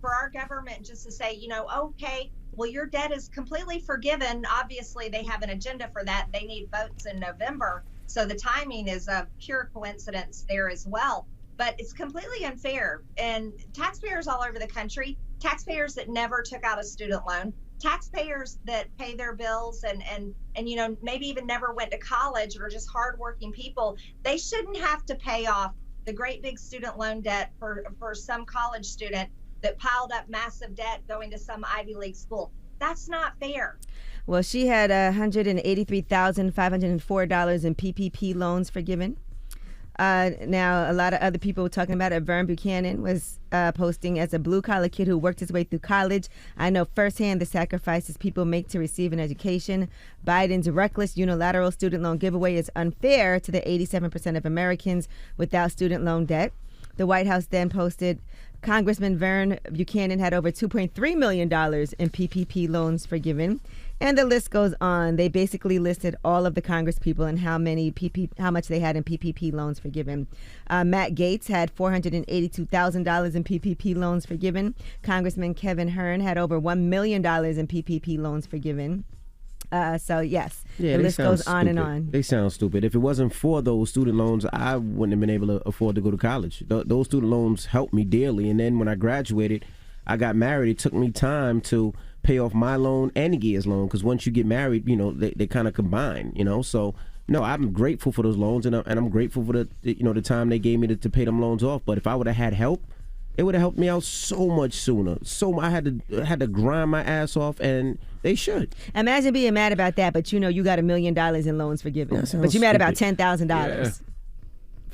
for our government just to say, okay, well, your debt is completely forgiven. Obviously, they have an agenda for that. They need votes in November. So the timing is a pure coincidence there as well. But it's completely unfair. And taxpayers all over the country, taxpayers that never took out a student loan, taxpayers that pay their bills and maybe even never went to college or just hardworking people, they shouldn't have to pay off the great big student loan debt for some college student that piled up massive debt going to some Ivy League school. That's not fair. Well, she had $183,504 in PPP loans forgiven. Now, a lot of other people were talking about it. Vern Buchanan was posting, as a blue-collar kid who worked his way through college, I know firsthand the sacrifices people make to receive an education. Biden's reckless unilateral student loan giveaway is unfair to the 87% of Americans without student loan debt. The White House then posted, Congressman Vern Buchanan had over $2.3 million in PPP loans forgiven. And the list goes on. They basically listed all of the Congress people and how much they had in PPP loans forgiven. Matt Gaetz had $482,000 in PPP loans forgiven. Congressman Kevin Hern had over $1 million in PPP loans forgiven. So yes, the list goes on and on. They sound stupid. If it wasn't for those student loans, I wouldn't have been able to afford to go to college. Those student loans helped me dearly. And then when I graduated, I got married. It took me time to pay off my loan and Gia's loan, because once you get married, they kind of combine. So no, I'm grateful for those loans, and I'm grateful for the time they gave me to pay them loans off. But if I would have had help, it would have helped me out so much sooner. So I had to grind my ass off, and they should. Imagine being mad about that, but you got $1 million in loans forgiven. But you mad about $10,000.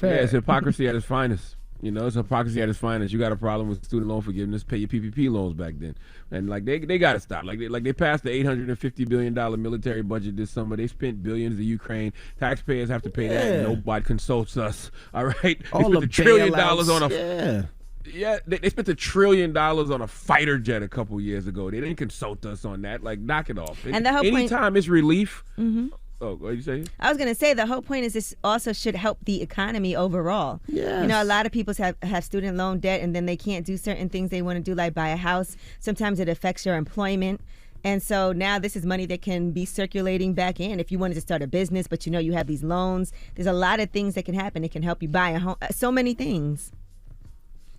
Yeah, it's hypocrisy at its finest. It's hypocrisy at its finest. You got a problem with student loan forgiveness, pay your PPP loans back then. And they got to stop. They passed the $850 billion military budget this summer. They spent billions in Ukraine. Taxpayers have to pay that. Nobody consults us. All right? All they spent $1 trillion on a... Yeah, they spent $1 trillion on a fighter jet a couple years ago. They didn't consult us on that. Knock it off. And the whole Anytime it's relief... Mm-hmm. Oh, what did you say? I was going to say the whole point is this also should help the economy overall. Yes. A lot of people have student loan debt, and then they can't do certain things they want to do, like buy a house. Sometimes it affects your employment. And so now this is money that can be circulating back in. If you wanted to start a business, but you have these loans, there's a lot of things that can happen. It can help you buy a home. So many things.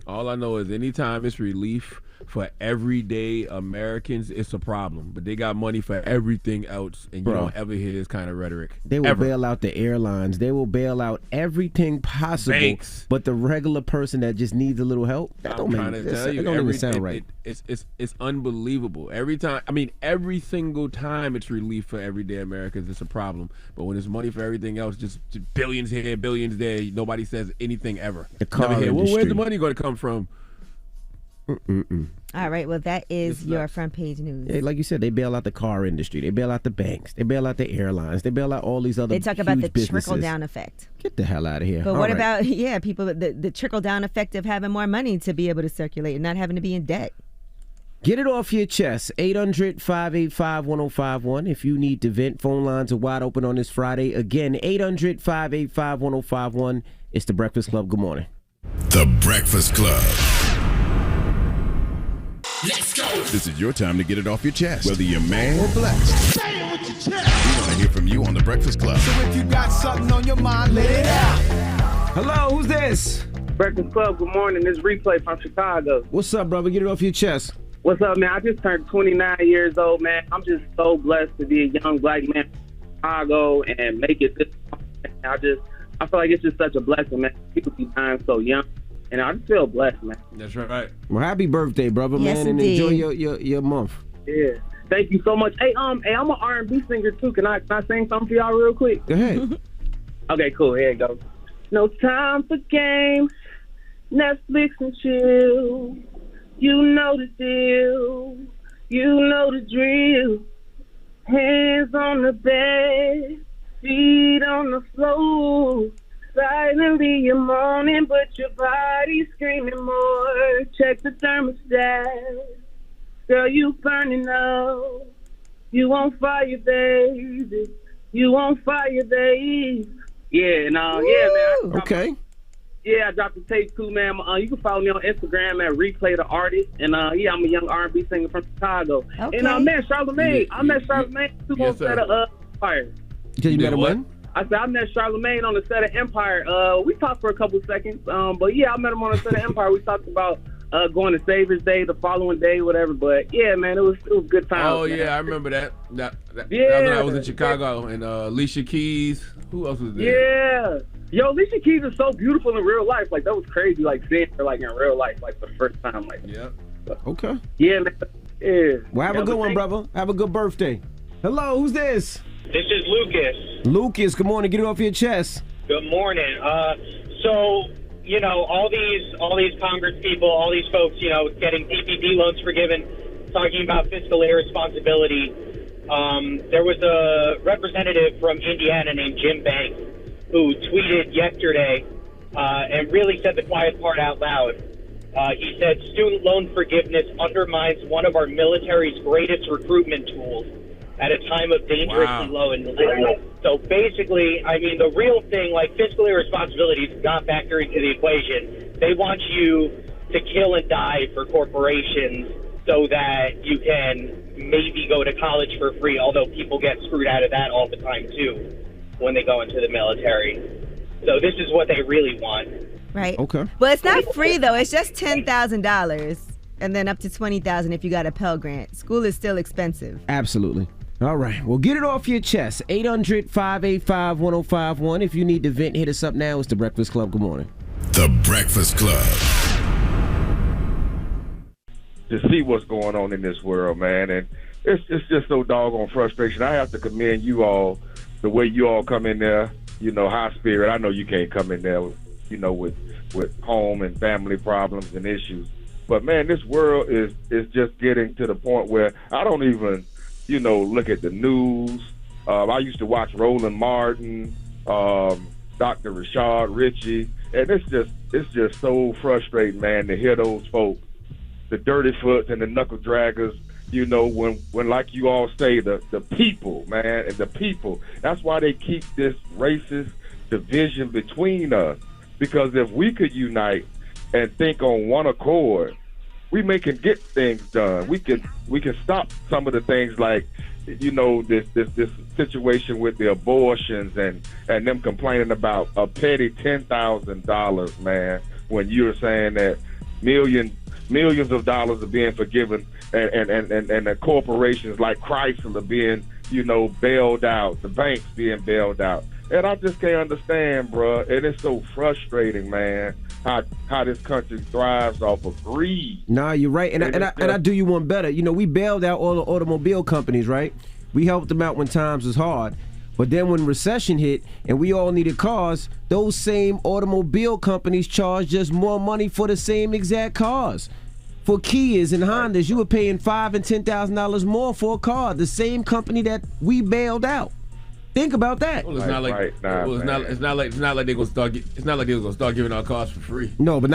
All I know is anytime it's relief for everyday Americans, it's a problem. But they got money for everything else, and you don't ever hear this kind of rhetoric. They will bail out the airlines. They will bail out everything possible. Banks. But the regular person that just needs a little help, that don't even sound right. It's unbelievable. Every single time it's relief for everyday Americans, it's a problem. But when it's money for everything else, just billions here, billions there, nobody says anything ever. The car industry. Well, where's the money going to come from? All right, well, that is your front page news. Yeah, like you said, they bail out the car industry, they bail out the banks, they bail out the airlines, they bail out all these other huge businesses. They talk about the trickle-down effect. Get the hell out of here. But what about, people, the trickle-down effect of having more money to be able to circulate and not having to be in debt? Get it off your chest. 800-585-1051. If you need to vent, phone lines are wide open on this Friday. Again, 800-585-1051. It's The Breakfast Club. Good morning. The Breakfast Club. Let's go. This is your time to get it off your chest, whether you're mad or blessed. Say it with your chest. We want to hear from you on The Breakfast Club. So if you got something on your mind, let it out. Hello, who's this? Breakfast Club, good morning. This is Replay from Chicago. What's up, brother? Get it off your chest. What's up, man? I just turned 29 years old, man. I'm just so blessed to be a young black man from Chicago and make it this far. I feel like it's just such a blessing, man. People keep dying so young. And I just feel blessed, man. That's right. Well, happy birthday, brother, yes, man, indeed. And enjoy your month. Yeah. Thank you so much. Hey, I'm an R&B singer, too. Can I sing something for y'all real quick? Go ahead. Okay, cool. Here it goes. No time for games, Netflix and chill. You know the deal. You know the drill. Hands on the bed, feet on the floor. Silently you're moaning, but your body's screaming more. Check the thermostat. Girl, you burning up. You on fire, baby. You on fire, baby. Yeah, no, yeah, man. Okay. Yeah, I dropped the tape too, man. You can follow me on Instagram at Replay the Artist. And yeah, I'm a young R&B singer from Chicago. Okay. And man, Charlamagne. I met Charlamagne too on set of Empire. You met him when? I said I met Charlamagne on the set of Empire. We talked for a couple seconds. But yeah, I met him on the set of Empire. We talked about going to Savior's Day the following day, whatever. But yeah, man, it was good time. Oh yeah, I remember that. That was when I was in Chicago, and Alicia Keys. Who else was there? Yeah. Yo, Alicia Keys is so beautiful in real life. Like, that was crazy, like, seeing her, like, in real life, like, for the first time. Like, yeah. Okay. Yeah, man. Yeah. Well, have a good one, brother. Have a good birthday. Hello, who's this? This is Lucas. Lucas, good morning. Get it off your chest. Good morning. So, you know, all these Congress people, all these folks, you know, getting PPP loans forgiven, talking about fiscal irresponsibility. There was a representative from Indiana named Jim Banks who tweeted yesterday and really said the quiet part out loud. He said, student loan forgiveness undermines one of our military's greatest recruitment tools at a time of dangerously low enlistment. So basically, I mean, the real thing, like fiscal irresponsibility, does not factor into the equation. They want you to kill and die for corporations so that you can maybe go to college for free, although people get screwed out of that all the time, too, when they go into the military. So this is what they really want. Right. Okay. Well, it's not free, though. It's just $10,000 and then up to $20,000 if you got a Pell Grant. School is still expensive. Absolutely. All right. Well, get it off your chest. 800-585-1051. If you need to vent, hit us up now. It's The Breakfast Club. Good morning. The Breakfast Club. To see what's going on in this world, man, and it's just so doggone frustration. I have to commend you all, the way you all come in there, you know, high spirit. I know you can't come in there, you know, with home and family problems and issues, but man, this world is just getting to the point where I don't even, you know, look at the news. I used to watch Roland Martin, Dr. Rashad Ritchie, and it's just so frustrating, man, to hear those folks, the dirty foots and the knuckle draggers, you know, when like you all say, the people, man, and the people, that's why they keep this racist division between us. Because if we could unite and think on one accord, we can get things done. We can stop some of the things like, you know, this situation with the abortions and them complaining about a petty $10,000, man, when you're saying that millions of dollars are being forgiven and the corporations like Chrysler are being, you know, bailed out, the banks being bailed out. And I just can't understand, bro. And it's so frustrating, man, how this country thrives off of greed. Nah, you're right. And I do you one better. You know, we bailed out all the automobile companies, right? We helped them out when times was hard. But then when recession hit and we all needed cars, those same automobile companies charged us more money for the same exact cars. For Kias and Hondas, you were paying $5,000 and $10,000 more for a car, the same company that we bailed out. Think about that. Well, it's not like it's not like they're gonna start. It's not like they're gonna start giving out cars for free. No, but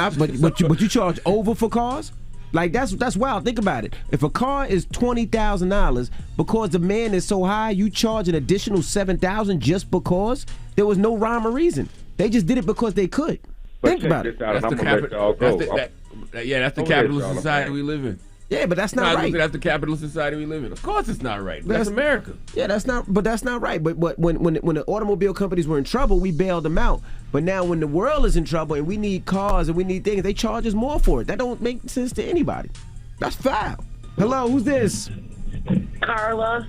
you charge over for cars. Like that's wild. Think about it. If a car is $20,000 because the demand is so high, you charge an additional $7,000 just because there was no rhyme or reason. They just did it because they could. Think about it. That's the capitalist society we live in. Yeah, but that's not right. That's the capitalist society we live in. Of course, it's not right. That's America. Yeah, that's not right. But when the automobile companies were in trouble, we bailed them out. But now when the world is in trouble and we need cars and we need things, they charge us more for it. That don't make sense to anybody. That's foul. Hello, who's this? Carla.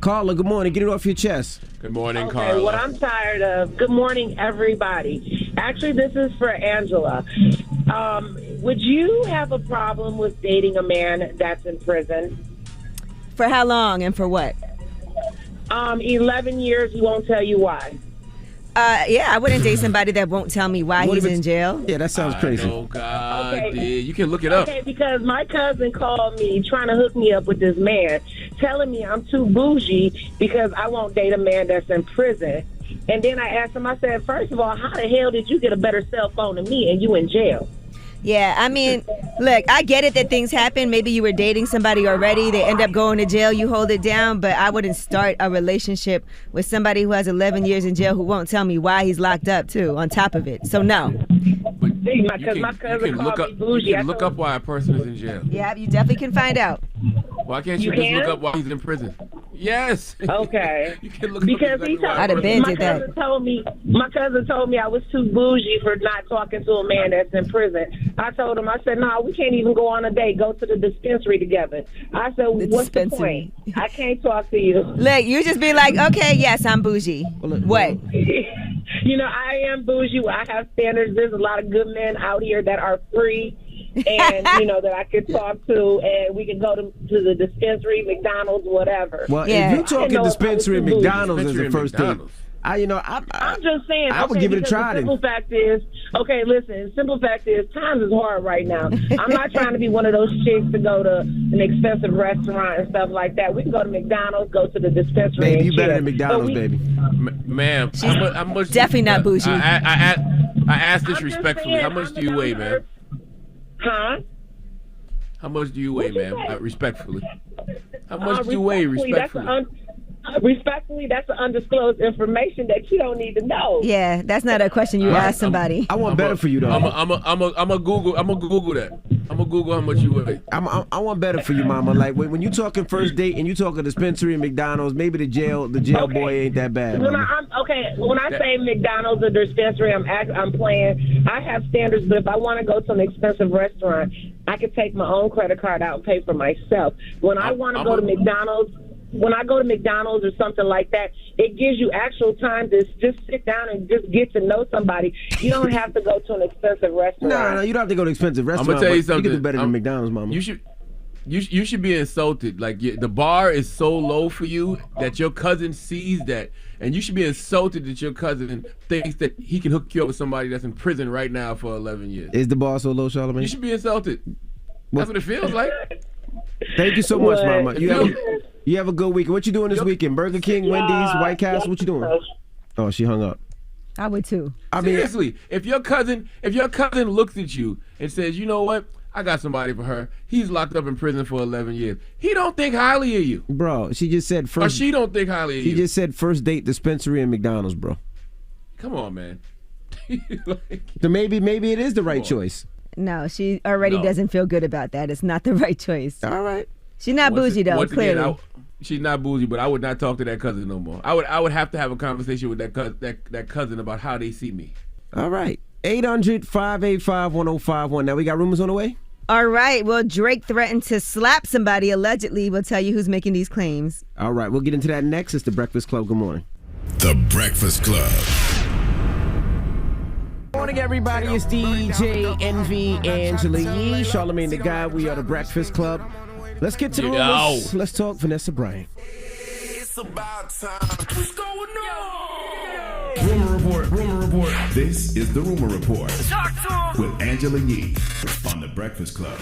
Carla, good morning. Get it off your chest. Good morning, Okay, Carla. what I'm tired of. Good morning, everybody. Actually, this is for Angela. Would you have a problem with dating a man that's in prison? For how long and for what? 11 years. He won't tell you why. Yeah, I wouldn't date somebody that won't tell me why he's in jail. Yeah, that sounds crazy. Oh God, Okay. you can look it up. Okay, because my cousin called me trying to hook me up with this man, telling me I'm too bougie because I won't date a man that's in prison. And then I asked him, I said, first of all, how the hell did you get a better cell phone than me and you in jail? Yeah, I mean, look, I get it that things happen. Maybe you were dating somebody already. They end up going to jail. You hold it down. But I wouldn't start a relationship with somebody who has 11 years in jail who won't tell me why he's locked up, too, on top of it. So, no. Because my cousin called me bougie. You can look up why a person is in jail. Yeah, you definitely can find out. Why can't you just look up why he's in prison? Yes. Okay. You can look because up he told I'd have been did that. My cousin told me I was too bougie for not talking to a man that's in prison. I told him, I said, no, we can't even go on a date. Go to the dispensary together. I said, what's the point? I can't talk to you. Look, you just be like, okay, yes, I'm bougie. What? You know, I am bougie. I have standards. There's a lot of good men out here that are free. And you know that I could talk to, and we can go to the dispensary, McDonald's, whatever. Well, if you talking dispensary and McDonald's as a first date, I'm just saying. I would give it a try. The simple fact is, simple fact is, times is hard right now. I'm not trying to be one of those chicks to go to an expensive restaurant and stuff like that. We can go to McDonald's, go to the dispensary. Baby, you better than McDonald's, baby. Ma'am, how much? Definitely not bougie. I asked this respectfully. How much do you weigh, man? Huh? How much do you weigh, ma'am? Respectfully. How much do you weigh, respectfully? Respectfully, that's an undisclosed information that you don't need to know. Yeah, that's not a question you ask somebody. I want better for you, though. I'm a Google that. I'm gonna Google how much you weigh. I want better for you, mama. Like when you talking first date and you talking dispensary and McDonald's, maybe the jail boy ain't that bad. When I say McDonald's or dispensary, I'm playing. I have standards, but if I want to go to an expensive restaurant, I can take my own credit card out and pay for myself. When I want to go to McDonald's. When I go to McDonald's or something like that, it gives you actual time to just sit down and just get to know somebody. You don't have to go to an expensive restaurant. No, you don't have to go to an expensive restaurant. I'm gonna tell you something. You can do better than McDonald's, mama. You should be insulted. Like the bar is so low for you that your cousin sees that, and you should be insulted that your cousin thinks that he can hook you up with somebody that's in prison right now for 11 years. Is the bar so low, Charlamagne? You should be insulted. That's what it feels like. Thank you so much, mama. You have a good weekend. What you doing this weekend? Burger King, Wendy's, White Castle. What you doing? Oh, she hung up. I would too. Seriously, if your cousin looks at you and says, you know what, I got somebody for her. He's locked up in prison for 11 years. He don't think highly of you, bro. She just said first. Or she don't think highly of you. She just said first date dispensary and McDonald's, bro. Come on, man. So maybe it is the right choice. No, she already doesn't feel good about that. It's not the right choice. All right. She's not bougie though, clearly. Again, she's not bougie, but I would not talk to that cousin no more. I would have to have a conversation with that cousin about how they see me. All right. 800-585-1051. Now we got rumors on the way? All right. Well, Drake threatened to slap somebody allegedly. We'll tell you who's making these claims. All right. We'll get into that next. It's The Breakfast Club. Good morning. The Breakfast Club. Morning, everybody. It's DJ Envy, Angela Yee, Charlamagne the Guy. We are The Breakfast Club. Let's get to the rumors. Let's talk Vanessa Bryant. It's about time. What's going on? Rumor report. This is the Rumor Report with Angela Yee on The Breakfast Club.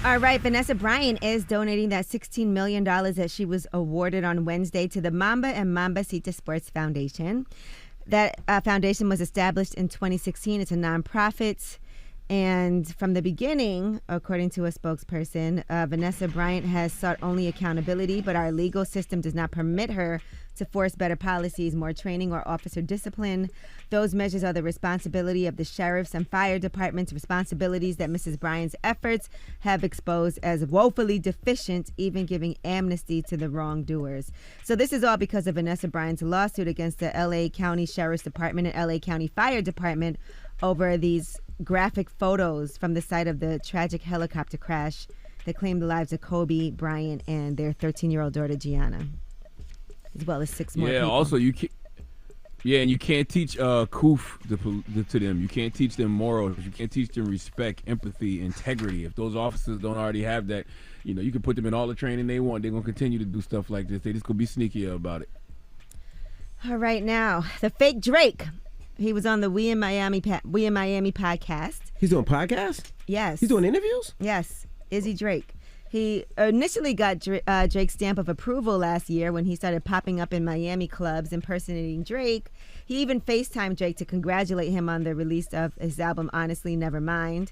All right, Vanessa Bryant is donating that $16 million that she was awarded on Wednesday to the Mamba and Mambacita Sports Foundation. That foundation was established in 2016. It's a nonprofit. And from the beginning, according to a spokesperson, Vanessa Bryant has sought only accountability, but our legal system does not permit her to force better policies, more training, or officer discipline. Those measures are the responsibility of the sheriffs and fire departments, responsibilities that Mrs. Bryant's efforts have exposed as woefully deficient, even giving amnesty to the wrongdoers. So this is all because of Vanessa Bryant's lawsuit against the L.A. County Sheriff's Department and L.A. County Fire Department over these graphic photos from the site of the tragic helicopter crash that claimed the lives of Kobe Bryant and their 13-year-old daughter Gianna, as well as 6 more people. Also you can't. Yeah, and you can't teach koof to them. You can't teach them morals. You can't teach them respect, empathy, integrity. If those officers don't already have that, you can put them in all the training they want. They're gonna continue to do stuff like this. They just gonna be sneakier about it. All right, now the fake Drake. He was on the We in Miami podcast. He's doing podcasts? Yes. He's doing interviews? Yes. Izzy Drake. He initially got Drake's stamp of approval last year when he started popping up in Miami clubs impersonating Drake. He even FaceTimed Drake to congratulate him on the release of his album, Honestly Nevermind.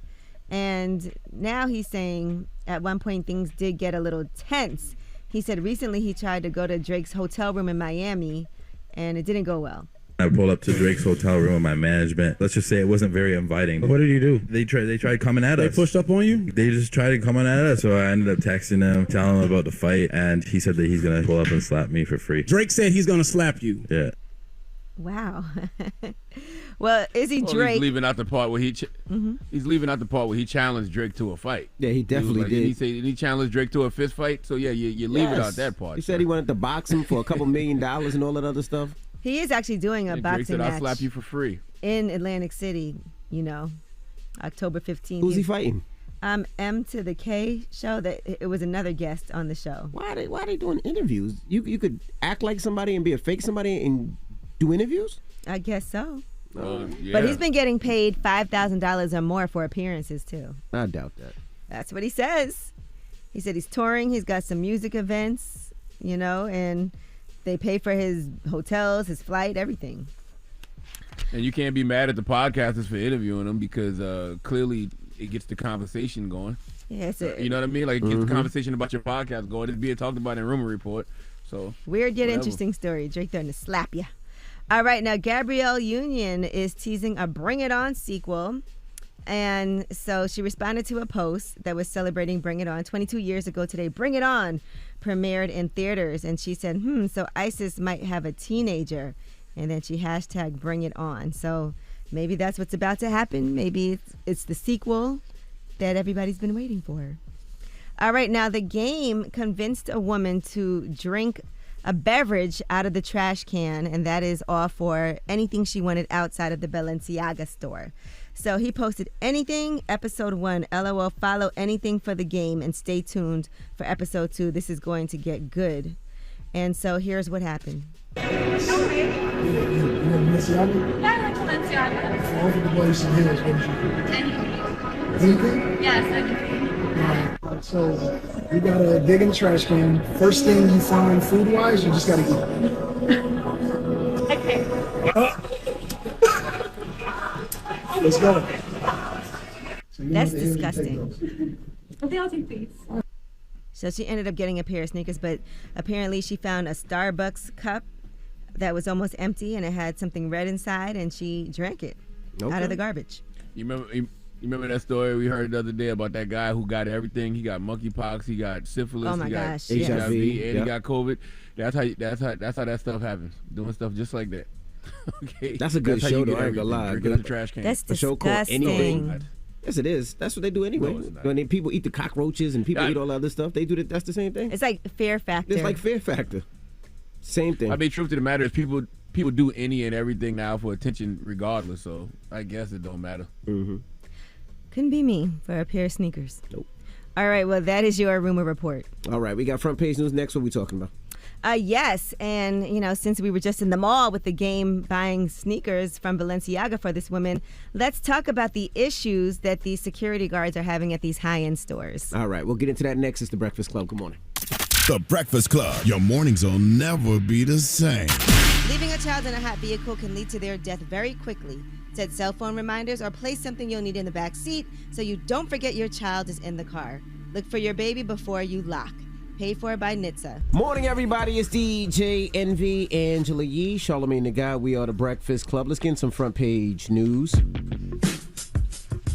And now he's saying at one point things did get a little tense. He said recently he tried to go to Drake's hotel room in Miami and it didn't go well. I pulled up to Drake's hotel room with my management. Let's just say it wasn't very inviting. What did you do? They tried coming at us. They pushed up on you? They just tried coming at us. So I ended up texting him, telling him about the fight, and he said that he's gonna pull up and slap me for free. Drake said he's gonna slap you. Yeah. Wow. Well, is he Drake? He's leaving out the part where he's leaving out the part where he challenged Drake to a fight. Yeah, he definitely did. He challenged Drake to a fist fight. So yeah, you leave it out that part. He said he wanted to box him for a couple $1 million and all that other stuff. He is actually doing a boxing Drake said, match. I'll slap you for free. In Atlantic City, October 15th. Who's he fighting? M to the K show. That it was another guest on the show. Why are they doing interviews? You could act like somebody and be a fake somebody and do interviews? I guess so. Yeah. But he's been getting paid $5,000 or more for appearances too. I doubt that. That's what he says. He said he's touring. He's got some music events, and they pay for his hotels, his flight, everything. And you can't be mad at the podcasters for interviewing him because clearly it gets the conversation going. Yeah, you know what I mean? Like, it gets the conversation about your podcast going. It's being talked about in Rumor Report. So weird yet interesting story. Drake threatened to slap you. All right, now Gabrielle Union is teasing a Bring It On sequel. And so she responded to a post that was celebrating Bring It On. 22 years ago today, Bring It On premiered in theaters. And she said, so ISIS might have a teenager. And then she hashtag Bring It On. So maybe that's what's about to happen. Maybe it's the sequel that everybody's been waiting for. All right, now The Game convinced a woman to drink a beverage out of the trash can, and that is all for anything she wanted outside of the Balenciaga store. So he posted anything, episode 1, LOL, follow anything for The Game, and stay tuned for episode 2. This is going to get good. And so here's what happened. You have Balenciaga? Yeah, I like Balenciaga. All for the boys and heels, what did you do? Anything? Yes, anything. Alright, so you gotta dig in the trash can. First thing you find food-wise, you just gotta eat. Okay. Let's go. So that's disgusting. Okay, I'll take these. So she ended up getting a pair of sneakers, but apparently she found a Starbucks cup that was almost empty and it had something red inside, and she drank it out of the garbage. You remember that story we heard the other day about that guy who got everything? He got monkeypox, he got syphilis, he got HIV, and he got COVID. That's how that stuff happens. Doing stuff just like that. Okay. That's a good show, though. I ain't gonna lie. Drinking out the trash can. That's a show called Anything. disgusting. Yes, it is. That's what they do anyway. When people eat the cockroaches and people eat all that other stuff, they do that. That's the same thing. It's like Fear Factor. It's like Fear Factor. Same thing. I mean, truth to the matter is people do any and everything now for attention regardless, so I guess it don't matter. Couldn't be me for a pair of sneakers. Nope. All right, well, that is your rumor report. All right, we got front page news next. What are we talking about? Yes, and since we were just in the mall with The Game buying sneakers from Balenciaga for this woman, let's talk about the issues that these security guards are having at these high-end stores. All right, we'll get into that next. It's The Breakfast Club. Good morning. The Breakfast Club. Your mornings will never be the same. Leaving a child in a hot vehicle can lead to their death very quickly. Set cell phone reminders or place something you'll need in the back seat so you don't forget your child is in the car. Look for your baby before you lock. Paid for by NHTSA. Morning, everybody. It's DJ Envy, Angela Yee, Charlamagne the Guy. We are The Breakfast Club. Let's get in some front page news.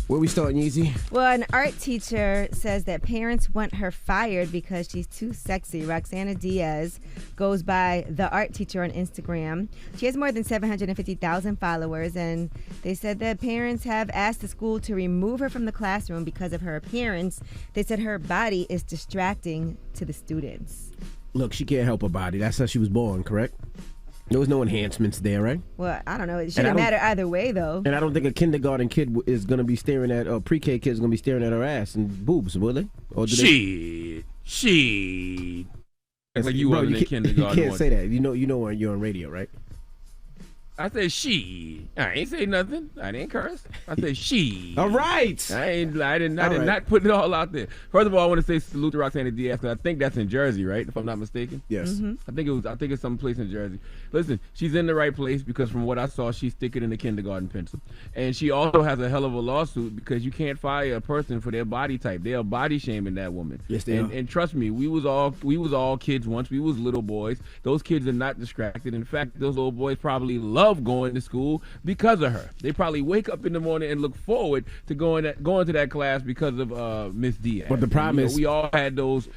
Where we starting, Yeezy? Well, an art teacher says that parents want her fired because she's too sexy. Roxana Diaz goes by The Art Teacher on Instagram. She has more than 750,000 followers, and they said that parents have asked the school to remove her from the classroom because of her appearance. They said her body is distracting to the students. Look, she can't help her body. That's how she was born, correct? There was no enhancements there, right? Well, I don't know. It shouldn't matter either way, though. And I don't think a kindergarten kid is going to be staring at, or pre-K kid is going to be staring at her ass and boobs, will they? Or do Shit. Like you wasn't in kindergarten. You can't say that. You know you're on radio, right? I said she. I ain't say nothing. I didn't curse. I said she. All right. I did not put it all out there. First of all, I want to say salute to Roxana Diaz, because I think that's in Jersey, right? If I'm not mistaken. Yes. Mm-hmm. I think it's some place in Jersey. Listen, she's in the right place because from what I saw, she's thicker than a kindergarten pencil. And she also has a hell of a lawsuit because you can't fire a person for their body type. They are body shaming that woman. Yes, they are. And trust me, we was all kids once. We was little boys. Those kids are not distracted. In fact, those little boys probably love love going to school because of her. They probably wake up in the morning and look forward to going to that class because of Miss Diaz. But the problem is, we all had those.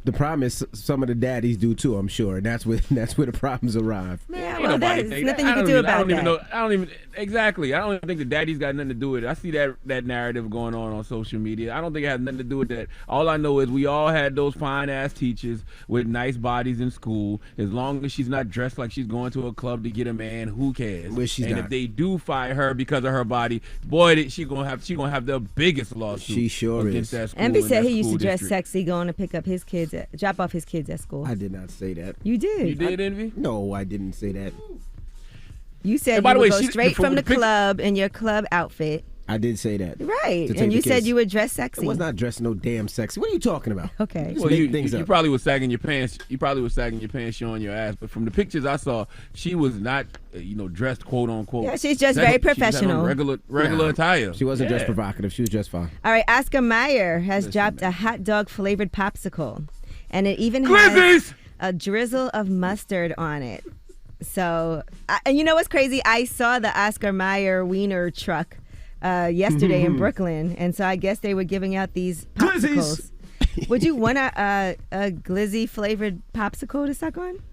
The problem is some of the daddies do too, I'm sure. And that's where the problems arrive. Yeah, well, there's nothing you can do about that. I don't even think the daddy's got nothing to do with it. I see that narrative going on social media. I don't think it has nothing to do with that. All I know is we all had those fine ass teachers with nice bodies in school. As long as she's not dressed like she's going to a club to get a man, who cares? If they do fire her because of her body, boy, she gonna have the biggest lawsuit. She sure against is. That school. Envy said he used to dress district. sexy going to pick up his kids, drop off his kids at school. I did not say that. You did. You did, Envy? No, I didn't say that. You said And by you the would way, go straight from the club in your club outfit. I did say that. Right. To take And you the said kids. you would dress sexy. I was not dressed no damn sexy. What are you talking about? Okay. Well, make you things up. probably was sagging your pants. You probably was sagging your pants, showing your ass. But from the pictures I saw, she was not, dressed quote unquote. Yeah, she's just very professional. She was having regular attire. She wasn't dressed provocative. She was dressed fine. All right. Oscar Mayer has dropped a hot dog flavored popsicle, and it even has a drizzle of mustard on it. So, and you know what's crazy? I saw the Oscar Mayer wiener truck yesterday in Brooklyn, and so I guess they were giving out these popsicles. Would you want a glizzy flavored popsicle to suck on?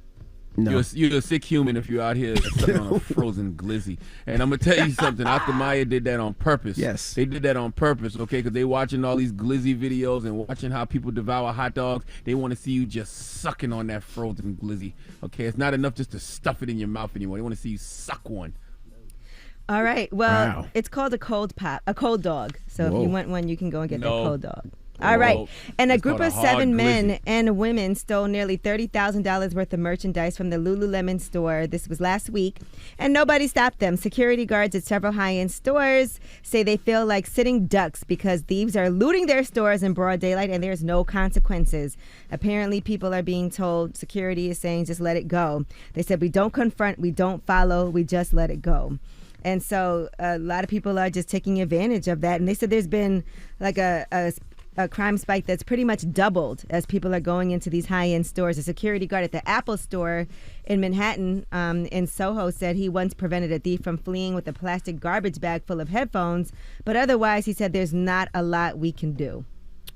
No. You're a sick human if you're out here sucking on a frozen glizzy. And I'm gonna tell you something. Oscar Mayer did that on purpose. Yes, they did that on purpose. Okay, because they watching all these glizzy videos and watching how people devour hot dogs. They want to see you just sucking on that frozen glizzy. Okay, it's not enough just to stuff it in your mouth anymore. They want to see you suck one. All right. Well, It's called a cold dog. So if you want one, you can go and get that cold dog. All right. And a group of 7 men and women stole nearly $30,000 worth of merchandise from the Lululemon store. This was last week. And nobody stopped them. Security guards at several high-end stores say they feel like sitting ducks because thieves are looting their stores in broad daylight and there's no consequences. Apparently, people are being told, security is saying, just let it go. They said, we don't confront, we don't follow, we just let it go. And so a lot of people are just taking advantage of that. And they said there's been like a crime spike that's pretty much doubled as people are going into these high-end stores. A security guard at the Apple store in Manhattan in Soho said he once prevented a thief from fleeing with a plastic garbage bag full of headphones. But otherwise, he said there's not a lot we can do.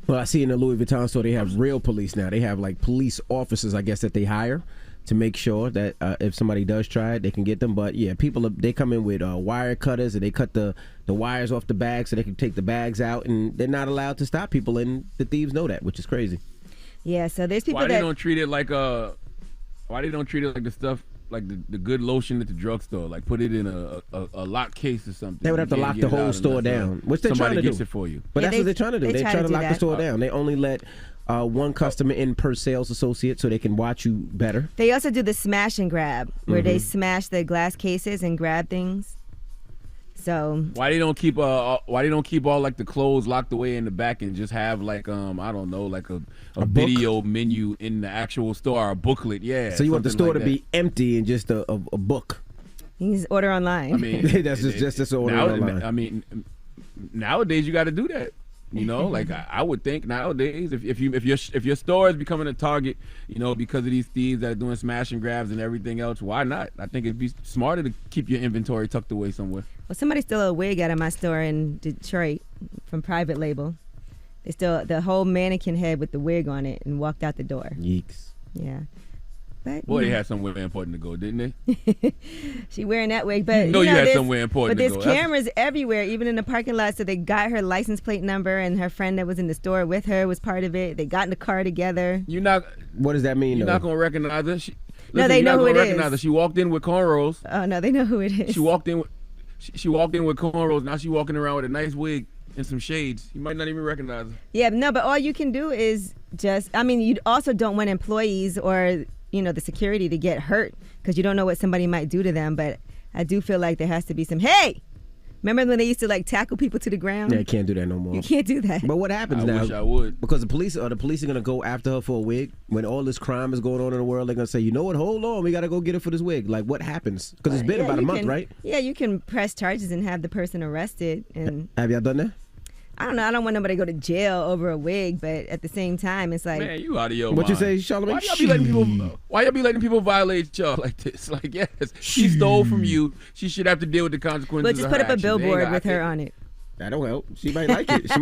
Well, I see in the Louis Vuitton store they have real police now. They have like police officers, I guess, that they hire to make sure that if somebody does try it, they can get them. But yeah, they come in with wire cutters and they cut the wires off the bags so they can take the bags out, and they're not allowed to stop people, and the thieves know that, which is crazy. Yeah, so there's people Why they don't treat it like the stuff like the good lotion at the drugstore, like put it in a locked case or something. They would have to lock the whole store down, which they're trying to do. Somebody gets it for you. But that's what they're trying to do. They're trying to lock the store down. They only let one customer in per sales associate so they can watch you better. They also do the smash and grab, where they smash the glass cases and grab things. So why they don't keep all like the clothes locked away in the back and just have like I don't know, like a video menu in the actual store or a booklet? Yeah. So you want the store to be empty and just a book? You can just order online. I mean, that's just order online. I mean, nowadays you got to do that. You know, like I would think nowadays, if your store is becoming a target, because of these thieves that are doing smash and grabs and everything else, why not? I think it'd be smarter to keep your inventory tucked away somewhere. Well, somebody stole a wig out of my store in Detroit from Private Label. They stole the whole mannequin head with the wig on it and walked out the door. Yeeks. Yeah. But, Boy, they had somewhere important to go, didn't they? She wearing that wig, but you had somewhere important to go. But there's cameras everywhere, even in the parking lot. So they got her license plate number, and her friend that was in the store with her was part of it. They got in the car together. What does that mean? You're not gonna recognize her. No, they know who it is. She walked in with cornrows. Oh no, they know who it is. She walked in with cornrows. Now she walking around with a nice wig and some shades. You might not even recognize her. Yeah, no, but all you can do is you also don't want employees or the security to get hurt because you don't know what somebody might do to them. But I do feel like there has to be some, hey, remember when they used to like tackle people to the ground? Yeah, you can't do that no more. You can't do that. But what happens now? I wish I would. Because the police are going to go after her for a wig when all this crime is going on in the world. They're going to say, you know what? Hold on, we got to go get her for this wig. Like, what happens? Because it's been about a month, right? Yeah, you can press charges and have the person arrested. And have y'all done that? I don't know. I don't want nobody to go to jail over a wig, but at the same time, it's like, man, you out of your mind. What you say, Charlamagne? Why y'all be letting people violate y'all like this? Like, yes, she stole from you. She should have to deal with the consequences. But just of put her up a actions. billboard with her on it. That don't help. She might like it. She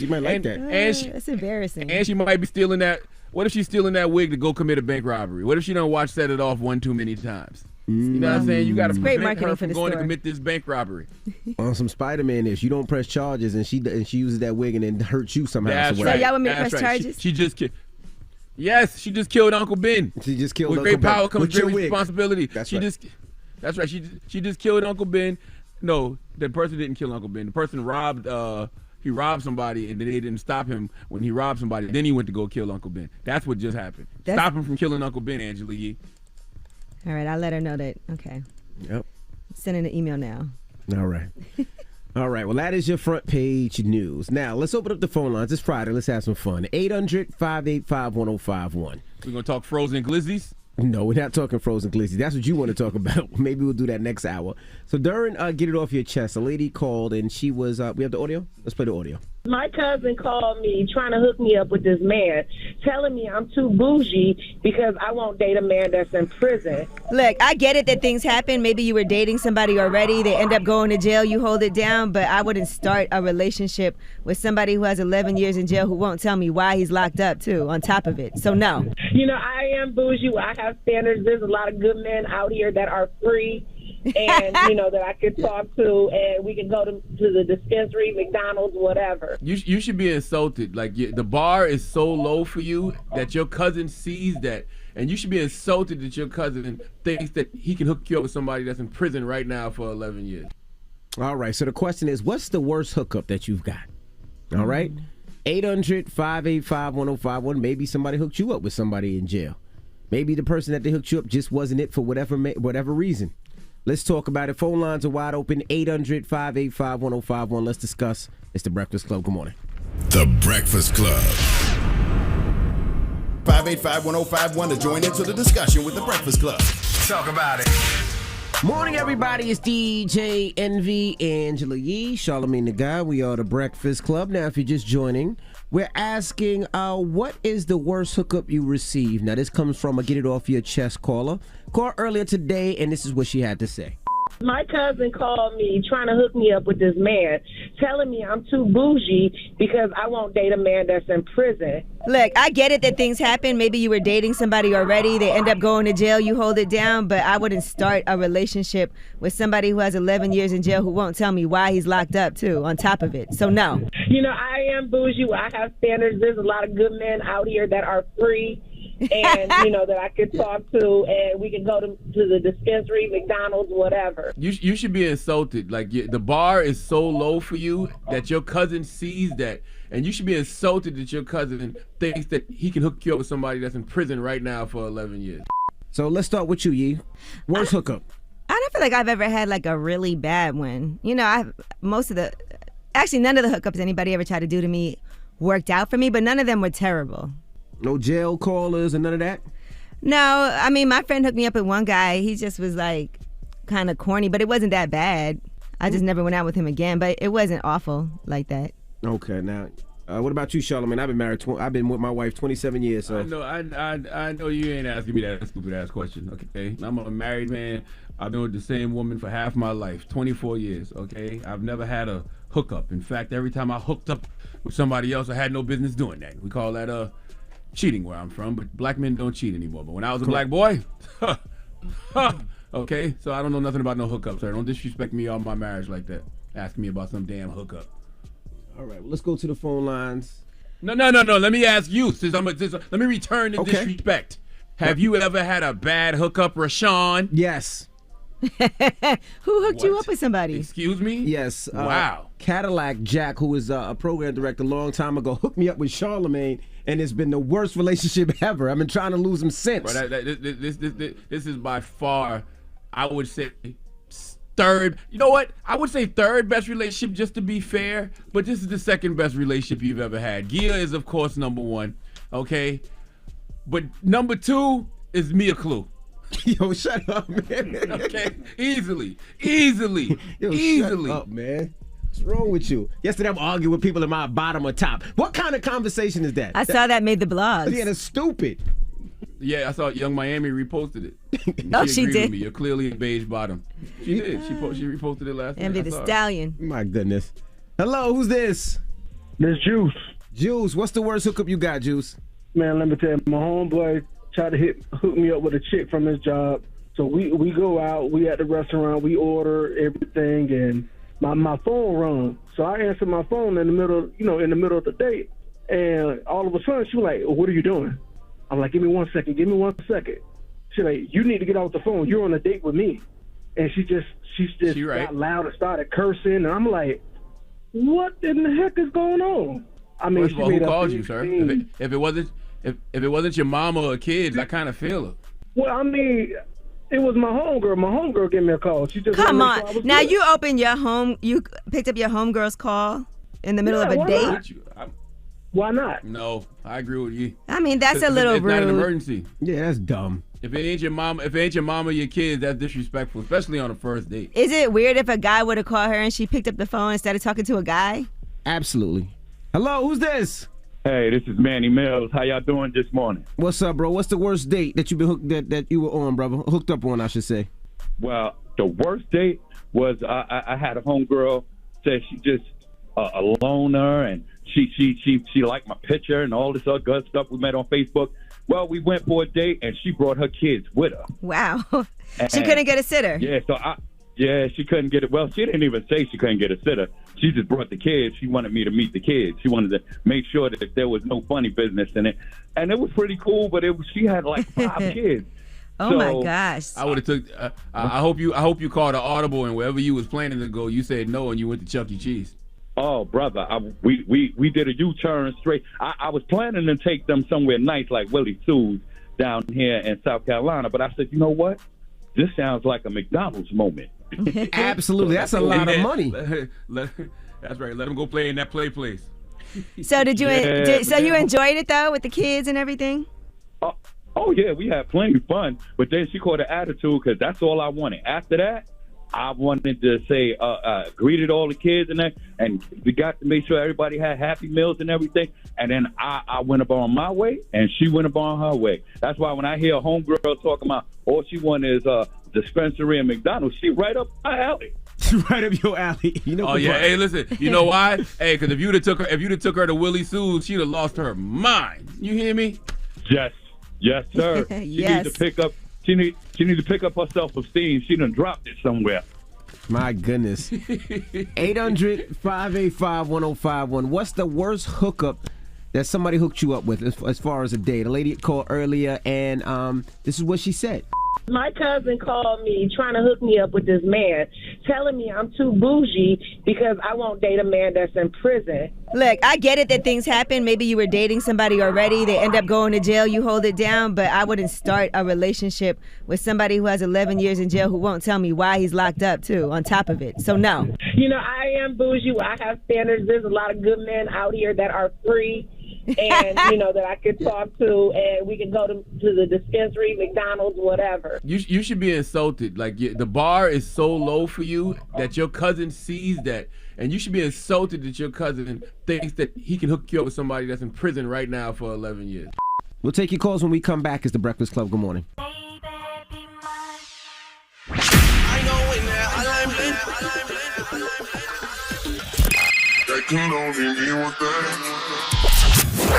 might like that. And That's embarrassing. And she might be stealing that. What if she's stealing that wig to go commit a bank robbery? What if she don't watch Set It Off one too many times? You know what I'm saying? You got to prevent her from going to commit this bank robbery. On some Spider-Man-ish, you don't press charges, and she uses that wig and then hurts you somehow. That's So right. y'all want me to That's press right. charges? She just killed. Yes, she just killed Uncle Ben. She just killed With Uncle great power Ben. comes With your great wig. responsibility. That's right. right. That's right. She just killed Uncle Ben. No, the person didn't kill Uncle Ben. The person robbed. He robbed somebody, and then they didn't stop him when he robbed somebody. Then he went to go kill Uncle Ben. That's what just happened. Stop him from killing Uncle Ben, Angela Yee. All right, I'll let her know that. Okay. Yep. Sending an email now. All right. All right. Well, that is your front page news. Now, let's open up the phone lines. It's Friday. Let's have some fun. 800-585-1051. We're going to talk frozen glizzies? No, we're not talking frozen glizzies. That's what you want to talk about. Maybe we'll do that next hour. So during Get It Off Your Chest, a lady called and she was, we have the audio? Let's play the audio. My cousin called me trying to hook me up with this man, telling me I'm too bougie because I won't date a man that's in prison. Look, I get it that things happen. Maybe you were dating somebody already. They end up going to jail. You hold it down. But I wouldn't start a relationship with somebody who has 11 years in jail who won't tell me why he's locked up, too, on top of it. So, no. You know, I am bougie. I have standards. There's a lot of good men out here that are free and, you know, that I could talk to, and we can go to the dispensary, McDonald's, whatever. You should be insulted. Like, the bar is so low for you that your cousin sees that, and you should be insulted that your cousin thinks that he can hook you up with somebody that's in prison right now for 11 years. All right. So the question is, what's the worst hookup that you've got? All right. 800-585-1051. Maybe somebody hooked you up with somebody in jail. Maybe the person that they hooked you up just wasn't it for whatever reason. Let's talk about it. Phone lines are wide open. 800-585-1051. Let's discuss. It's the Breakfast Club. Good morning. The Breakfast Club. 585-1051 to join into the discussion with the Breakfast Club. Talk about it. Morning, everybody. It's DJ Envy, Angela Yee, Charlamagne the Guy. We are the Breakfast Club. Now, if you're just joining, we're asking, what is the worst hookup you received? Now, this comes from a Get It Off Your Chest caller. Called earlier today, and this is what she had to say. My cousin called me trying to hook me up with this man, telling me I'm too bougie because I won't date a man that's in prison. Look, I get it that things happen. Maybe you were dating somebody already. They end up going to jail. You hold it down. But I wouldn't start a relationship with somebody who has 11 years in jail who won't tell me why he's locked up, too, on top of it. So, no. You know, I am bougie. I have standards. There's a lot of good men out here that are free and, you know, that I could talk to, and we can go to the dispensary, McDonald's, whatever. You should be insulted. Like, the bar is so low for you that your cousin sees that, and you should be insulted that your cousin thinks that he can hook you up with somebody that's in prison right now for 11 years. So let's start with you, Yee. Worst hookup? I don't feel like I've ever had like a really bad one. You know, none of the hookups anybody ever tried to do to me worked out for me, but none of them were terrible. No jail callers and none of that? No, I mean, my friend hooked me up with one guy. He just was like kind of corny, but it wasn't that bad. I just never went out with him again, but it wasn't awful like that. Okay, now, what about you, Charlamagne? I've been married. I've been with my wife 27 years. So I know you ain't asking me that stupid ass question. Okay, I'm a married man. I've been with the same woman for half my life, 24 years. Okay, I've never had a hookup. In fact, every time I hooked up with somebody else, I had no business doing that. We call that cheating where I'm from, but black men don't cheat anymore. But when I was a black boy, okay, so I don't know nothing about no hookups, sir. Don't disrespect me on my marriage like that. Asking me about some damn hookup. All right, well, let's go to the phone lines. No. Let me ask you. Let me return the disrespect. Have you ever had a bad hookup, Rashawn? Yes. Who hooked you up with somebody? Excuse me? Yes. Wow. Cadillac Jack, who was a program director a long time ago, hooked me up with Charlamagne, and it's been the worst relationship ever. I've been trying to lose him since. Bro, this is by far, I would say, third. You know what? I would say third best relationship, just to be fair, but this is the second best relationship you've ever had. Gia is, of course, number one, okay? But number two is Mia Clue. Yo, shut up, man. Okay, easily. Yo, shut up, man. What's wrong with you? Yesterday I'm arguing with people in my bottom or top. What kind of conversation is that? I saw that made the blogs. Yeah, that's stupid. Yeah, I saw Young Miami reposted it. Oh, she agreed did? with me. You're clearly a beige bottom. She did. She reposted it last night. Envy I the saw it. Stallion. My goodness. Hello, who's this? This Juice. Juice, what's the worst hookup you got, Juice? Man, let me tell you, my homeboy tried to hook me up with a chick from his job. So we go out, we at the restaurant, we order everything, and my phone rung. So I answered my phone in the middle of the date, and all of a sudden she was like, "What are you doing?" I'm like, "Give me 1 second. She's like, "You need to get off the phone. You're on a date with me." And she got loud and started cursing, and I'm like, "What in the heck is going on?" I mean, First of all, who called you, sir? If it wasn't your mama or kids, I kind of feel it. Well, I mean, it was my homegirl. My homegirl gave me a call. She just Come wanted to on. make sure I was Now good. you picked up your homegirl's call in the middle of a date? Why not? No, I agree with you. I mean, that's a little it's rude. not an emergency. Yeah, that's dumb. If it ain't your mom or your kids, that's disrespectful, especially on a first date. Is it weird if a guy would have called her and she picked up the phone instead of talking to a guy? Absolutely. Hello, who's this? Hey, this is Manny Mills. How y'all doing this morning? What's up, bro? What's the worst date that you've been that you were on, brother? Hooked up on, I should say. Well, the worst date was I had a homegirl say she just a loner, and she liked my picture and all this other good stuff we met on Facebook. Well, we went for a date, and she brought her kids with her. Wow. She couldn't get a sitter. Yeah, she couldn't get it. Well, she didn't even say she couldn't get a sitter. She just brought the kids. She wanted me to meet the kids. She wanted to make sure that there was no funny business in it. And it was pretty cool, but she had like 5 kids. Oh, my gosh. I would have took. I hope you called an audible, and wherever you was planning to go, you said no, and you went to Chuck E. Cheese. Oh, brother, we did a U-turn straight. I was planning to take them somewhere nice like Willie Sue's down here in South Carolina, but I said, you know what? This sounds like a McDonald's moment. Absolutely, that's a lot of money. That's right. Let them go play in that play place. So did you? You enjoyed it though with the kids and everything? Oh yeah, we had plenty of fun. But then she caught an attitude because that's all I wanted. After that, I wanted to say greeted all the kids and we got to make sure everybody had happy meals and everything. And then I went about my way and she went about her way. That's why when I hear a homegirl talking about all she wanted is dispensary and McDonald's, she right up my alley. Right up your alley. You know. Oh yeah. Hey, listen. You know why? Hey, because if you'd have took her to Willie Sue's, she'd have lost her mind. You hear me? Yes, sir. Yes. She need to pick up. She need to pick up her self-esteem. She done dropped it somewhere. My goodness. 800-585-1051. What's the worst hookup that somebody hooked you up with as far as a date? A lady called earlier, and this is what she said. My cousin called me trying to hook me up with this man, telling me I'm too bougie because I won't date a man that's in prison. Look, I get it that things happen. Maybe you were dating somebody already. They end up going to jail. You hold it down. But I wouldn't start a relationship with somebody who has 11 years in jail who won't tell me why he's locked up, too, on top of it. So, no. You know, I am bougie. I have standards. There's a lot of good men out here that are free and, you know, that I could talk to, and we can go to the dispensary, McDonald's, whatever. You should be insulted. Like, the bar is so low for you that your cousin sees that. And you should be insulted that your cousin thinks that he can hook you up with somebody that's in prison right now for 11 years. We'll take your calls when we come back. It's The Breakfast Club. Good morning.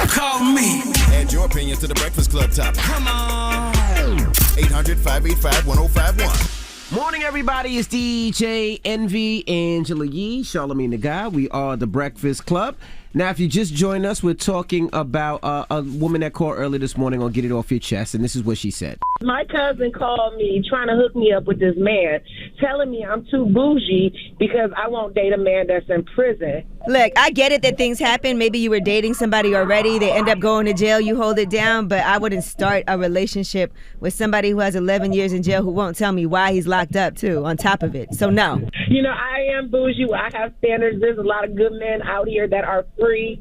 Call me. Add your opinion to The Breakfast Club topic. Come on. 800-585-1051. Morning, everybody. It's DJ Envy, Angela Yee, Charlamagne the Guy. We are The Breakfast Club. Now, if you just joined us, we're talking about a woman that called early this morning on Get It Off Your Chest, and this is what she said. My cousin called me trying to hook me up with this man, telling me I'm too bougie because I won't date a man that's in prison. Look, I get it that things happen. Maybe you were dating somebody already. They end up going to jail. You hold it down. But I wouldn't start a relationship with somebody who has 11 years in jail who won't tell me why he's locked up, too, on top of it. So, no. You know, I am bougie. I have standards. There's a lot of good men out here that are free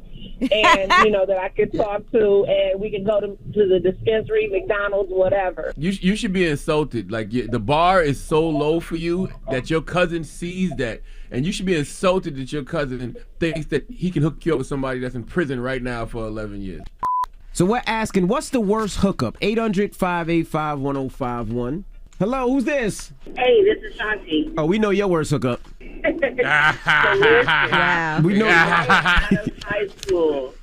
and you know that I could talk to, and we can go to the dispensary, McDonald's, whatever. You should be insulted. Like the bar is so low for you that your cousin sees that, and you should be insulted that your cousin thinks that he can hook you up with somebody that's in prison right now for 11 years. So we're asking, what's the worst hookup? 800-585-1051. Hello, who's this? Hey, this is Shanti. Oh, we know your worst hookup. Wow. We know. Out of high school,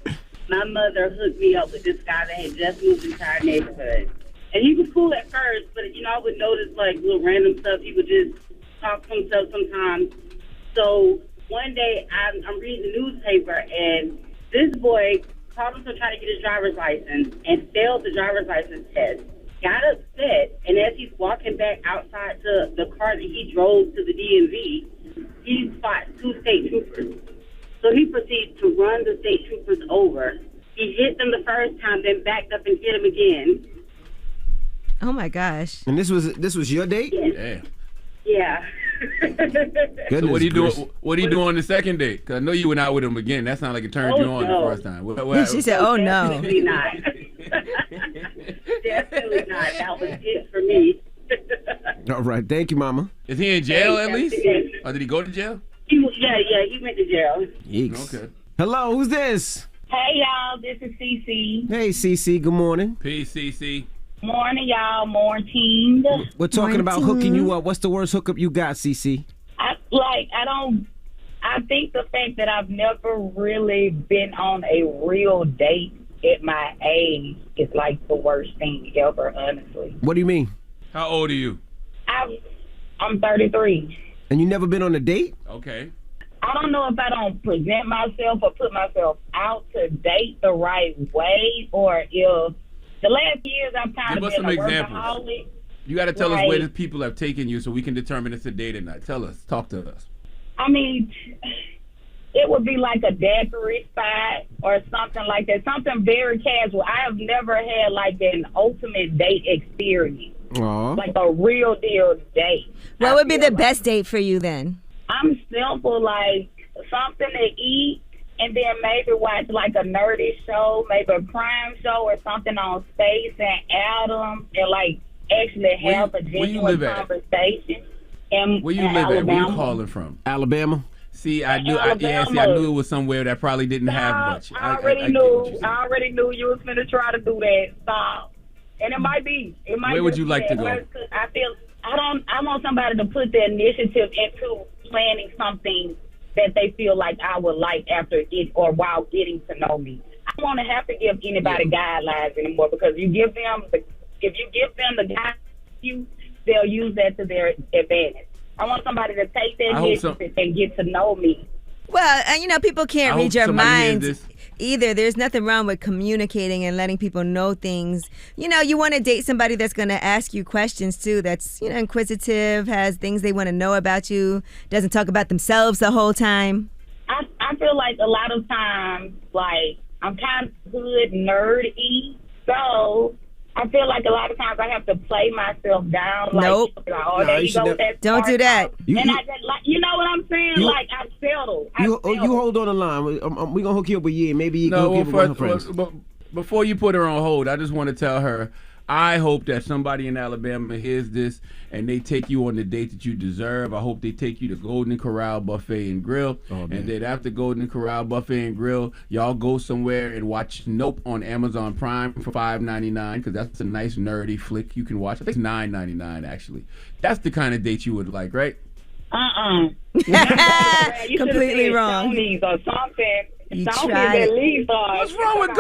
my mother hooked me up with this guy that had just moved into our neighborhood. And he was cool at first, but, you know, I would notice, like, little random stuff. He would just talk to himself sometimes. So one day, I'm reading the newspaper, and this boy called him to try to get his driver's license and failed the driver's license test. Got upset, and as he's walking back outside to the car that he drove to the DMV, he spots 2 state troopers. So he proceeds to run the state troopers over. He hit them the first time, then backed up and hit them again. Oh my gosh! And this was your date? Yeah. Yeah. So what are you doing? What are you doing on the second date? Because I know you went out with him again. That sounded like it turned you on the first time. She said, "Oh no." Definitely not. Definitely not. That was it for me. All right, thank you, Mama. Is he in jail at least? Or did he go to jail? He went to jail. Yeeks. Okay. Hello, who's this? Hey, y'all. This is Cece. Hey, CC. Good morning. Peace, CC. Morning, y'all. Morning. We're talking about hooking you up. What's the worst hookup you got, CC? I think the fact that I've never really been on a real date at my age is like the worst thing ever, honestly. What do you mean? How old are you? I'm 33. And you never been on a date? Okay. I don't know if I don't present myself or put myself out to date the right way, or if the last years I've kind Give of us been some a examples. workaholic. You got to tell us Right. where the people have taken you so we can determine if it's a date or not. Tell us. Talk to us. I mean, it would be like a daiquiri spot or something like that, something very casual. I have never had like an ultimate date experience, Aww. like a real deal date. What would be the best date for you then? I'm simple, like something to eat, and then maybe watch like a nerdy show, maybe a crime show or something on Space and Adam, and like actually have a genuine conversation. And Where you live at? Where you calling from? Alabama. See, I knew I knew it was somewhere that probably didn't have much. I already knew you was gonna try to do that. Stop. And it might be. Where would you like to go? I want somebody to put the initiative into planning something that they feel like I would like after it or while getting to know me. I don't want to have to give anybody guidelines anymore, because if you give them the guidelines, they'll use that to their advantage. I want somebody to take that initiative and get to know me. Well, people can't I read hope your somebody hears mind this. either. There's nothing wrong with communicating and letting people know things. You want to date somebody that's going to ask you questions too, that's, inquisitive, has things they want to know about you, doesn't talk about themselves the whole time. I feel like a lot of times, like, I'm kind of hood nerdy, so I feel like a lot of times I have to play myself down. Like, Nope. There you go with that Don't do that. you know what I'm saying? Like, I settled. You hold on the line. We're going to hook you up with Ye. Maybe you can hook you up with one of her friends. But before you put her on hold, I just want to tell her, I hope that somebody in Alabama hears this and they take you on the date that you deserve. I hope they take you to Golden Corral Buffet and Grill. And then after Golden Corral Buffet and Grill, y'all go somewhere and watch Nope on Amazon Prime for $5.99, because that's a nice nerdy flick you can watch. I think it's $9.99 actually. That's the kind of date you would like, right? Completely wrong. Or something. You tried tried. at least, What's wrong with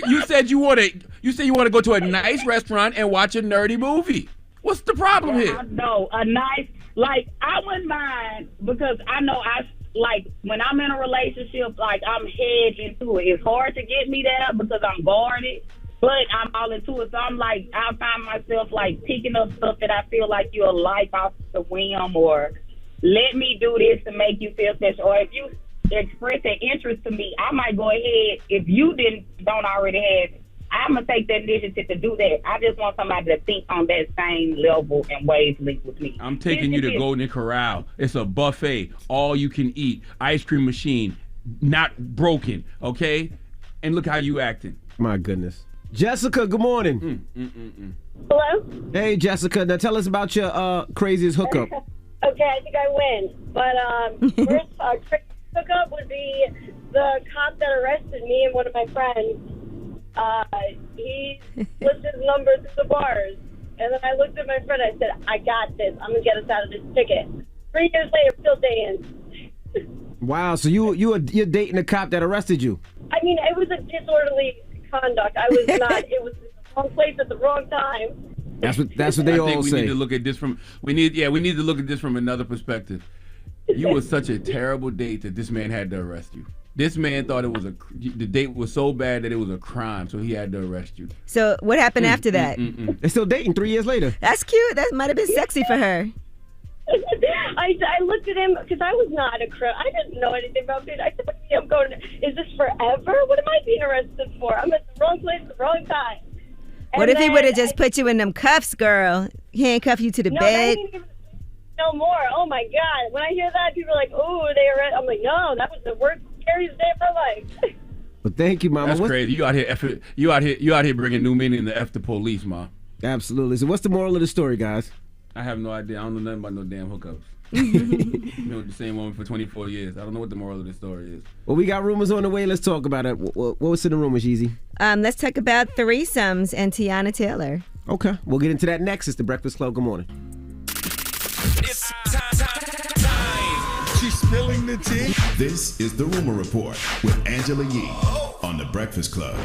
you said you want to go to a nice restaurant and watch a nerdy movie. What's the problem here? No, a nice, like, I wouldn't mind, because I know when I'm in a relationship, like, I'm head into it. It's hard to get me there because I'm guarded, but I'm all into it. So I'm like, I find myself like picking up stuff that I feel like you'll like off the whim, or let me do this to make you feel special. Or if you express an interest to me, I might go ahead. If you don't already have it, I'm gonna take that initiative to do that. I just want somebody to think on that same level and wavelength with me. I'm taking you to Golden Corral. It's a buffet, all you can eat, ice cream machine, not broken, okay? And look how you acting. My goodness. Jessica, good morning. Hello? Hey, Jessica. Now tell us about your craziest hookup. Okay, I think I win. But first crazy hookup would be the cop that arrested me and one of my friends. He slipped his number through the bars. And then I looked at my friend and I said, I got this. I'm going to get us out of this ticket. 3 years later, still dating. Wow, so you're dating a cop that arrested you? I mean, it was a disorderly conduct. I was not. It was the wrong place at the wrong time. That's what they I all think we say. need to look at this from we need to look at this from another perspective. You were such a terrible date that this man had to arrest you. This man thought the date was so bad that it was a crime, so he had to arrest you. So what happened after that? They're still dating 3 years later. That's cute. That might have been sexy for her. I looked at him because I was not a crook. I didn't know anything about it. I said, I'm going, is this forever? What am I being arrested for? I'm at the wrong place at the wrong time. What if he would have just put you in them cuffs, girl? Handcuff you to the bed? No more. Oh my God. When I hear that, people are like, oh, they arrest. I'm like, no, that was the worst, scariest day of my life. Well, thank you, Mama. That's crazy. You out here bringing new meaning to F the police, Ma. Absolutely. So what's the moral of the story, guys? I have no idea. I don't know nothing about no damn hookups. Been with the same woman for 24 years. I don't know what the moral of the story is. Well, we got rumors on the way. Let's talk about it. What's in the rumors, Yeezy? Let's talk about threesomes and Tiana Taylor. Okay. We'll get into that next. It's the Breakfast Club. Good morning. It's time. She's spilling the tea. This is the Rumor Report with Angela Yee on the Breakfast Club.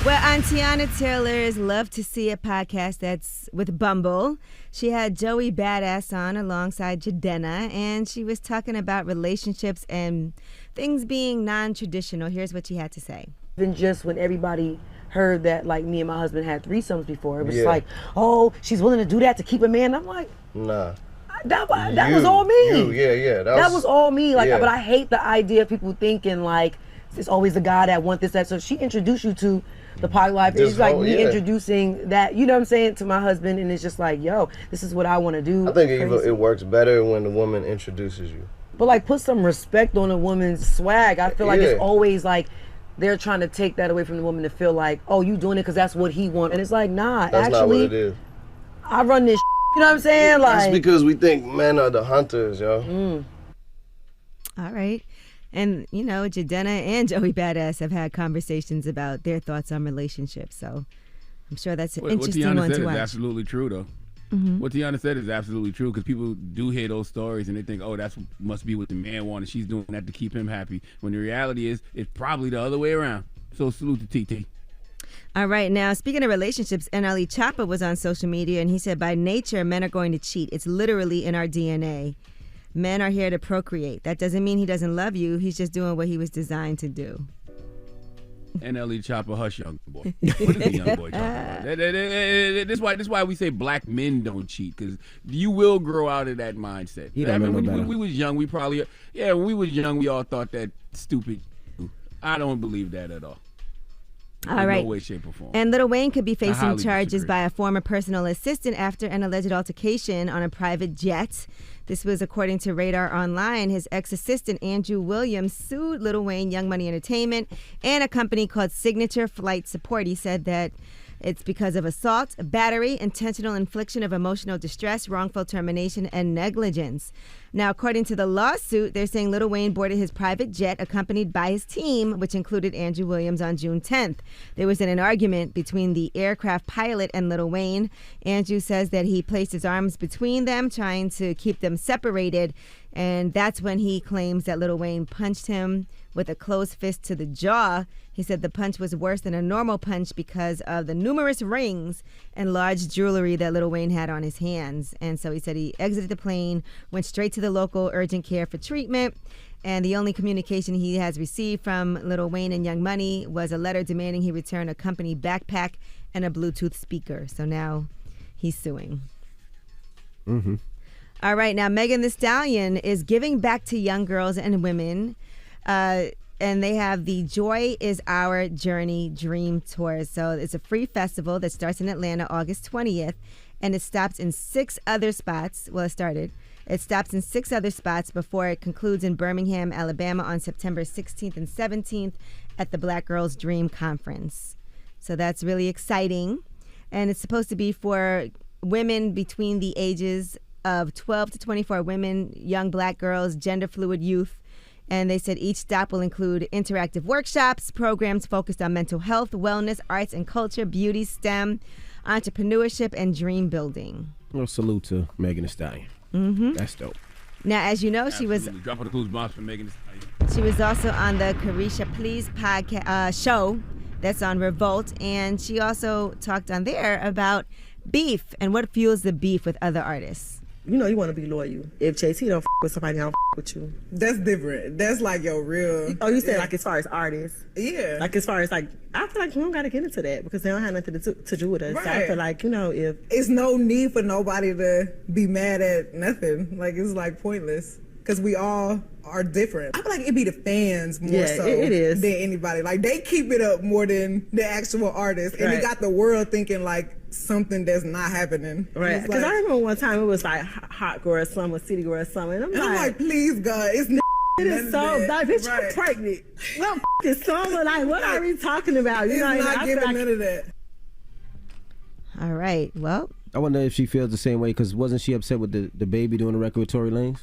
Well, on Tiana Taylor's Love to See It podcast that's with Bumble, she had Joey Badass on alongside Jadena, and she was talking about relationships and things being non-traditional. Here's what she had to say. Even just when everybody heard that, like, me and my husband had threesomes before, it was like, oh, she's willing to do that to keep a man. I'm like, nah. That was all me. Yeah. That was all me. Like, yeah. But I hate the idea of people thinking, like, it's always the guy that wants this, that. So she introduced you to the poly life. It's like me introducing that, you know what I'm saying, to my husband, and it's just like, yo, this is what I want to do. I think it works better when the woman introduces you. But like, put some respect on a woman's swag. I feel like it's always like they're trying to take that away from the woman to feel like, oh, you doing it because that's what he wants. And it's like, nah, that's actually, not what it is. I run this you know what I'm saying? Like, that's because we think men are the hunters, yo. All right. And, you know, Jadena and Joey Badass have had conversations about their thoughts on relationships. So I'm sure that's an interesting one to watch. What Tiana said is absolutely true, though. Mm-hmm. What Tiana said is absolutely true, because people do hear those stories and they think, oh, that's must be what the man wanted. She's doing that to keep him happy. When the reality is, it's probably the other way around. So salute to TT. All right. Now, speaking of relationships, NLE Choppa was on social media, and he said, by nature, men are going to cheat. It's literally in our DNA. Men are here to procreate. That doesn't mean he doesn't love you. He's just doing what he was designed to do. NLE Choppa, hush, young boy. What is the young boy talking about? This why we say black men don't cheat, because you will grow out of that mindset. When we was young, when we was young, we all thought that stupid. I don't believe that at all. All right. No way, shape, or form. And Lil Wayne could be facing charges disagree. by a former personal assistant after an alleged altercation on a private jet. This was according to Radar Online. His ex-assistant, Andrew Williams, sued Lil Wayne, Young Money Entertainment, and a company called Signature Flight Support. He said that it's because of assault, battery, intentional infliction of emotional distress, wrongful termination, and negligence. Now, according to the lawsuit, they're saying Lil Wayne boarded his private jet accompanied by his team, which included Andrew Williams, on June 10th. There was an argument between the aircraft pilot and Lil Wayne. Andrew says that he placed his arms between them, trying to keep them separated, and that's when he claims that Lil Wayne punched him with a closed fist to the jaw. He said the punch was worse than a normal punch because of the numerous rings and large jewelry that Lil Wayne had on his hands. And so he said he exited the plane, went straight to the local urgent care for treatment, and the only communication he has received from Lil Wayne and Young Money was a letter demanding he return a company backpack and a Bluetooth speaker. So now he's suing. Mm-hmm. All right, now Megan Thee Stallion is giving back to young girls and women. And they have the Joy is Our Journey Dream Tour. So it's a free festival that starts in Atlanta August 20th, and it stops in 6 other spots. Well, it started. It stops in 6 other spots before it concludes in Birmingham, Alabama on September 16th and 17th at the Black Girls Dream Conference. So that's really exciting. And it's supposed to be for women between the ages of 12 to 24, women, young Black girls, gender fluid youth. And they said each stop will include interactive workshops, programs focused on mental health, wellness, arts and culture, beauty, STEM, entrepreneurship, and dream building. Well, salute to Megan Thee Stallion. Mm-hmm. That's dope. Now, as you know, Absolutely. Dropping the clues bombs for Megan Thee Stallion. she was also on the Carisha Please podcast show that's on Revolt, and she also talked on there about beef and what fuels the beef with other artists. You know you want to be loyal. If JT don't with somebody, I don't with you. That's different. That's like your real. Oh, you said like as far as artists? Yeah. Like as far as like, I feel like we don't got to get into that because they don't have nothing to do with us. Right. So I feel like, you know, if... It's no need for nobody to be mad at nothing. Like, it's like pointless. Because we all are different. I feel like it'd be the fans more so it is. than anybody. Like, they keep it up more than the actual artists. And Right. it got the world thinking like something that's not happening. Right. Because I remember one time it was like hot girl summer, city girl summer. And I'm like, please, God, it's it is so like, bitch, I'm pregnant. What is summer? Like, what are we talking about? You It's know, and not I feel giving like- none of that. All right. Well, I wonder if she feels the same way because wasn't she upset with the baby doing the record with Tory Lanez?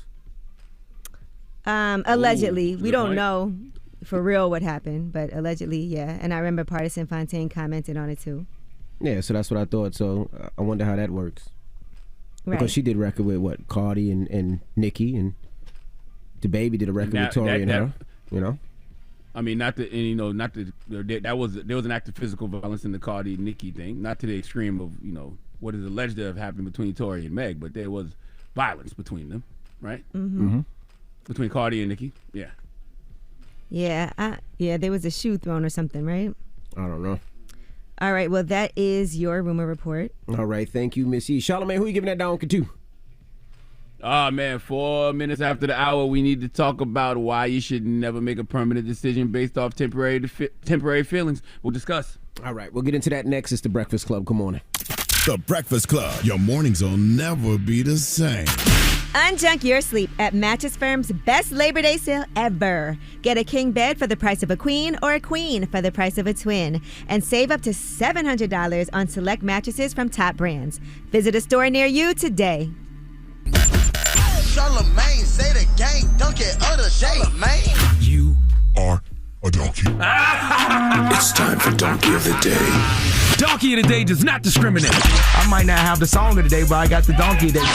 Allegedly. We good don't point. know for real what happened, but allegedly, yeah. And I remember Partisan Fontaine commented on it too. Yeah, so that's what I thought. So I wonder how that works. Right. Because she did record with what, Cardi and Nicki, and the baby did a record with Tory and her. You know. I mean, not the, and, you know, not the, there was an act of physical violence in the Cardi Nicki thing, not to the extreme of, you know, what is alleged to have happened between Tory and Meg, but there was violence between them, right? Mm-hmm. Between Cardi and Nicki, yeah. Yeah, there was a shoe thrown or something, right? I don't know. All right, well, that is your rumor report. All right, thank you, Miss E. Charlamagne, who you giving that donkey to? Oh, man, 4 minutes after the hour, we need to talk about why you should never make a permanent decision based off temporary feelings. We'll discuss. All right, we'll get into that next. It's The Breakfast Club. Good morning. The Breakfast Club. Your mornings will never be the same. Unjunk your sleep at Mattress Firm's best Labor Day sale ever. Get a king bed for the price of a queen or a queen for the price of a twin. And save up to $700 on select mattresses from top brands. Visit a store near you today. Charlamagne say the gang donkey of the day, man. You are a donkey. It's time for Donkey of the Day. Donkey of the Day does not discriminate. I might not have the song of the day, but I got the donkey of the day.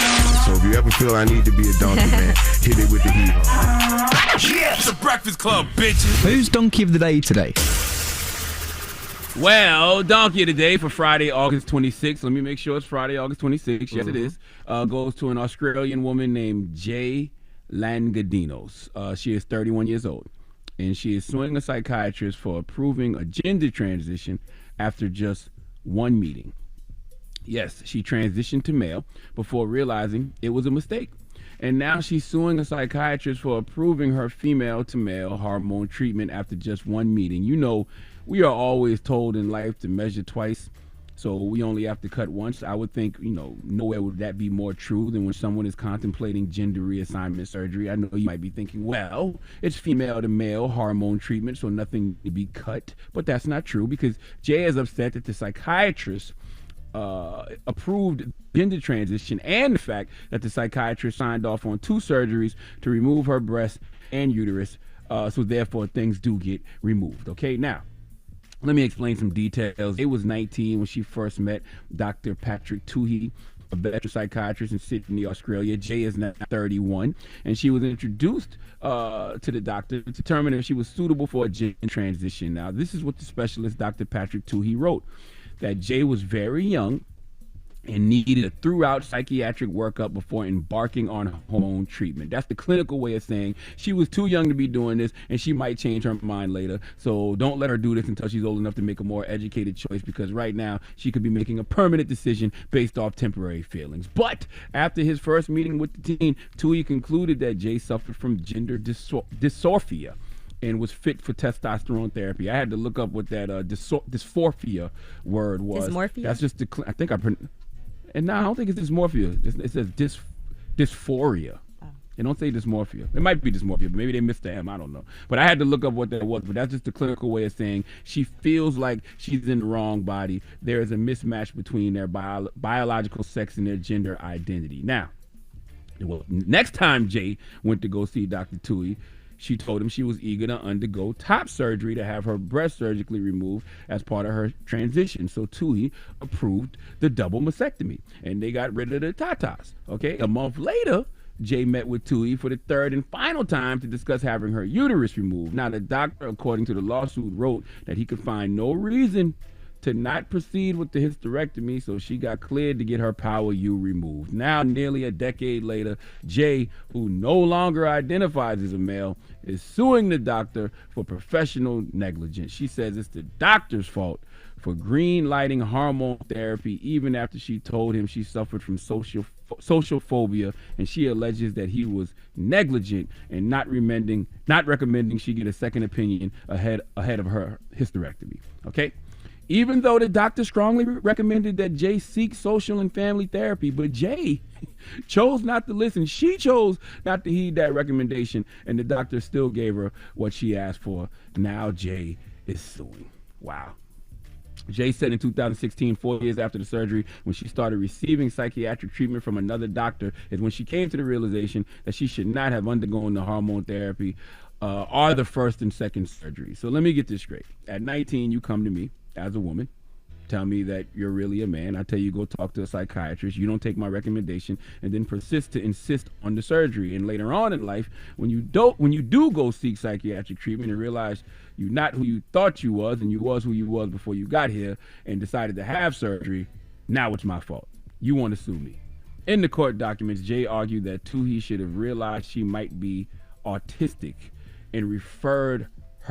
So if you ever feel I need to be a donkey, man, hit it with the heat. Yeah, it's the Breakfast Club, bitches. Who's Donkey of the Day today? Well, Donkey of the Day for Friday, August 26th. Let me make sure it's Friday, August 26th. Yes, it is. Goes to an Australian woman named Jay Langadinos. She is 31 years old, and she is suing a psychiatrist for approving a gender transition after just one meeting. Yes, she transitioned to male before realizing it was a mistake. And now she's suing a psychiatrist for approving her female to male hormone treatment after just one meeting. You know, we are always told in life to measure twice, so we only have to cut once. I would think, you know, nowhere would that be more true than when someone is contemplating gender reassignment surgery. I know you might be thinking, well, it's female to male hormone treatment, so nothing to be cut. But that's not true, because Jay is upset that the psychiatrist approved gender transition and the fact that the psychiatrist signed off on 2 surgeries to remove her breast and uterus. So therefore, things do get removed. Okay, now, let me explain some details. It was 19 when she first met Dr. Patrick Toohey, a veteran psychiatrist in Sydney, Australia. Jay is now 31, and she was introduced to the doctor to determine if she was suitable for a gender transition. Now, this is what the specialist, Dr. Patrick Toohey, wrote, that Jay was very young and needed a throughout psychiatric workup before embarking on hormone treatment. That's the clinical way of saying she was too young to be doing this, and she might change her mind later. So don't let her do this until she's old enough to make a more educated choice, because right now she could be making a permanent decision based off temporary feelings. But after his first meeting with the teen, Tui concluded that Jay suffered from gender dysmorphia and was fit for testosterone therapy. I had to look up what that dysmorphia word was. Dysmorphia? That's just I think I and no, I don't think it's dysmorphia. It says dysphoria. They don't say dysmorphia. It might be dysmorphia, but maybe they missed the M. I don't know. But I had to look up what that was. But that's just the clinical way of saying she feels like she's in the wrong body. There is a mismatch between their biological sex and their gender identity. Now, next time Jay went to go see Dr. Tui, she told him she was eager to undergo top surgery to have her breast surgically removed as part of her transition. So Tui approved the double mastectomy, and they got rid of the tatas. Okay, a month later, Jay met with Tui for the third and final time to discuss having her uterus removed. Now, the doctor, according to the lawsuit, wrote that he could find no reason to not proceed with the hysterectomy, so she got cleared to get her Power U removed. Now, nearly a decade later, Jay, who no longer identifies as a male, is suing the doctor for professional negligence. She says it's the doctor's fault for green lighting hormone therapy, even after she told him she suffered from social phobia, and she alleges that he was negligent and not recommending she get a second opinion ahead of her hysterectomy. Okay? Even though the doctor strongly recommended that Jay seek social and family therapy, but Jay chose not to listen. She chose not to heed that recommendation, and the doctor still gave her what she asked for. Now Jay is suing. Wow. Jay said in 2016, 4 years after the surgery, when she started receiving psychiatric treatment from another doctor, is when she came to the realization that she should not have undergone the hormone therapy or the first and second surgery. So let me get this straight. At 19, you come to me as a woman, tell me that you're really a man. I tell you go talk to a psychiatrist. You don't take my recommendation and then persist to insist on the surgery. And later on in life, when you do go seek psychiatric treatment and realize you're not who you thought you was, and you was who you was before you got here and decided to have surgery, now it's my fault. You want to sue me. In the court documents, Jay argued that Tui should have realized she might be autistic and referred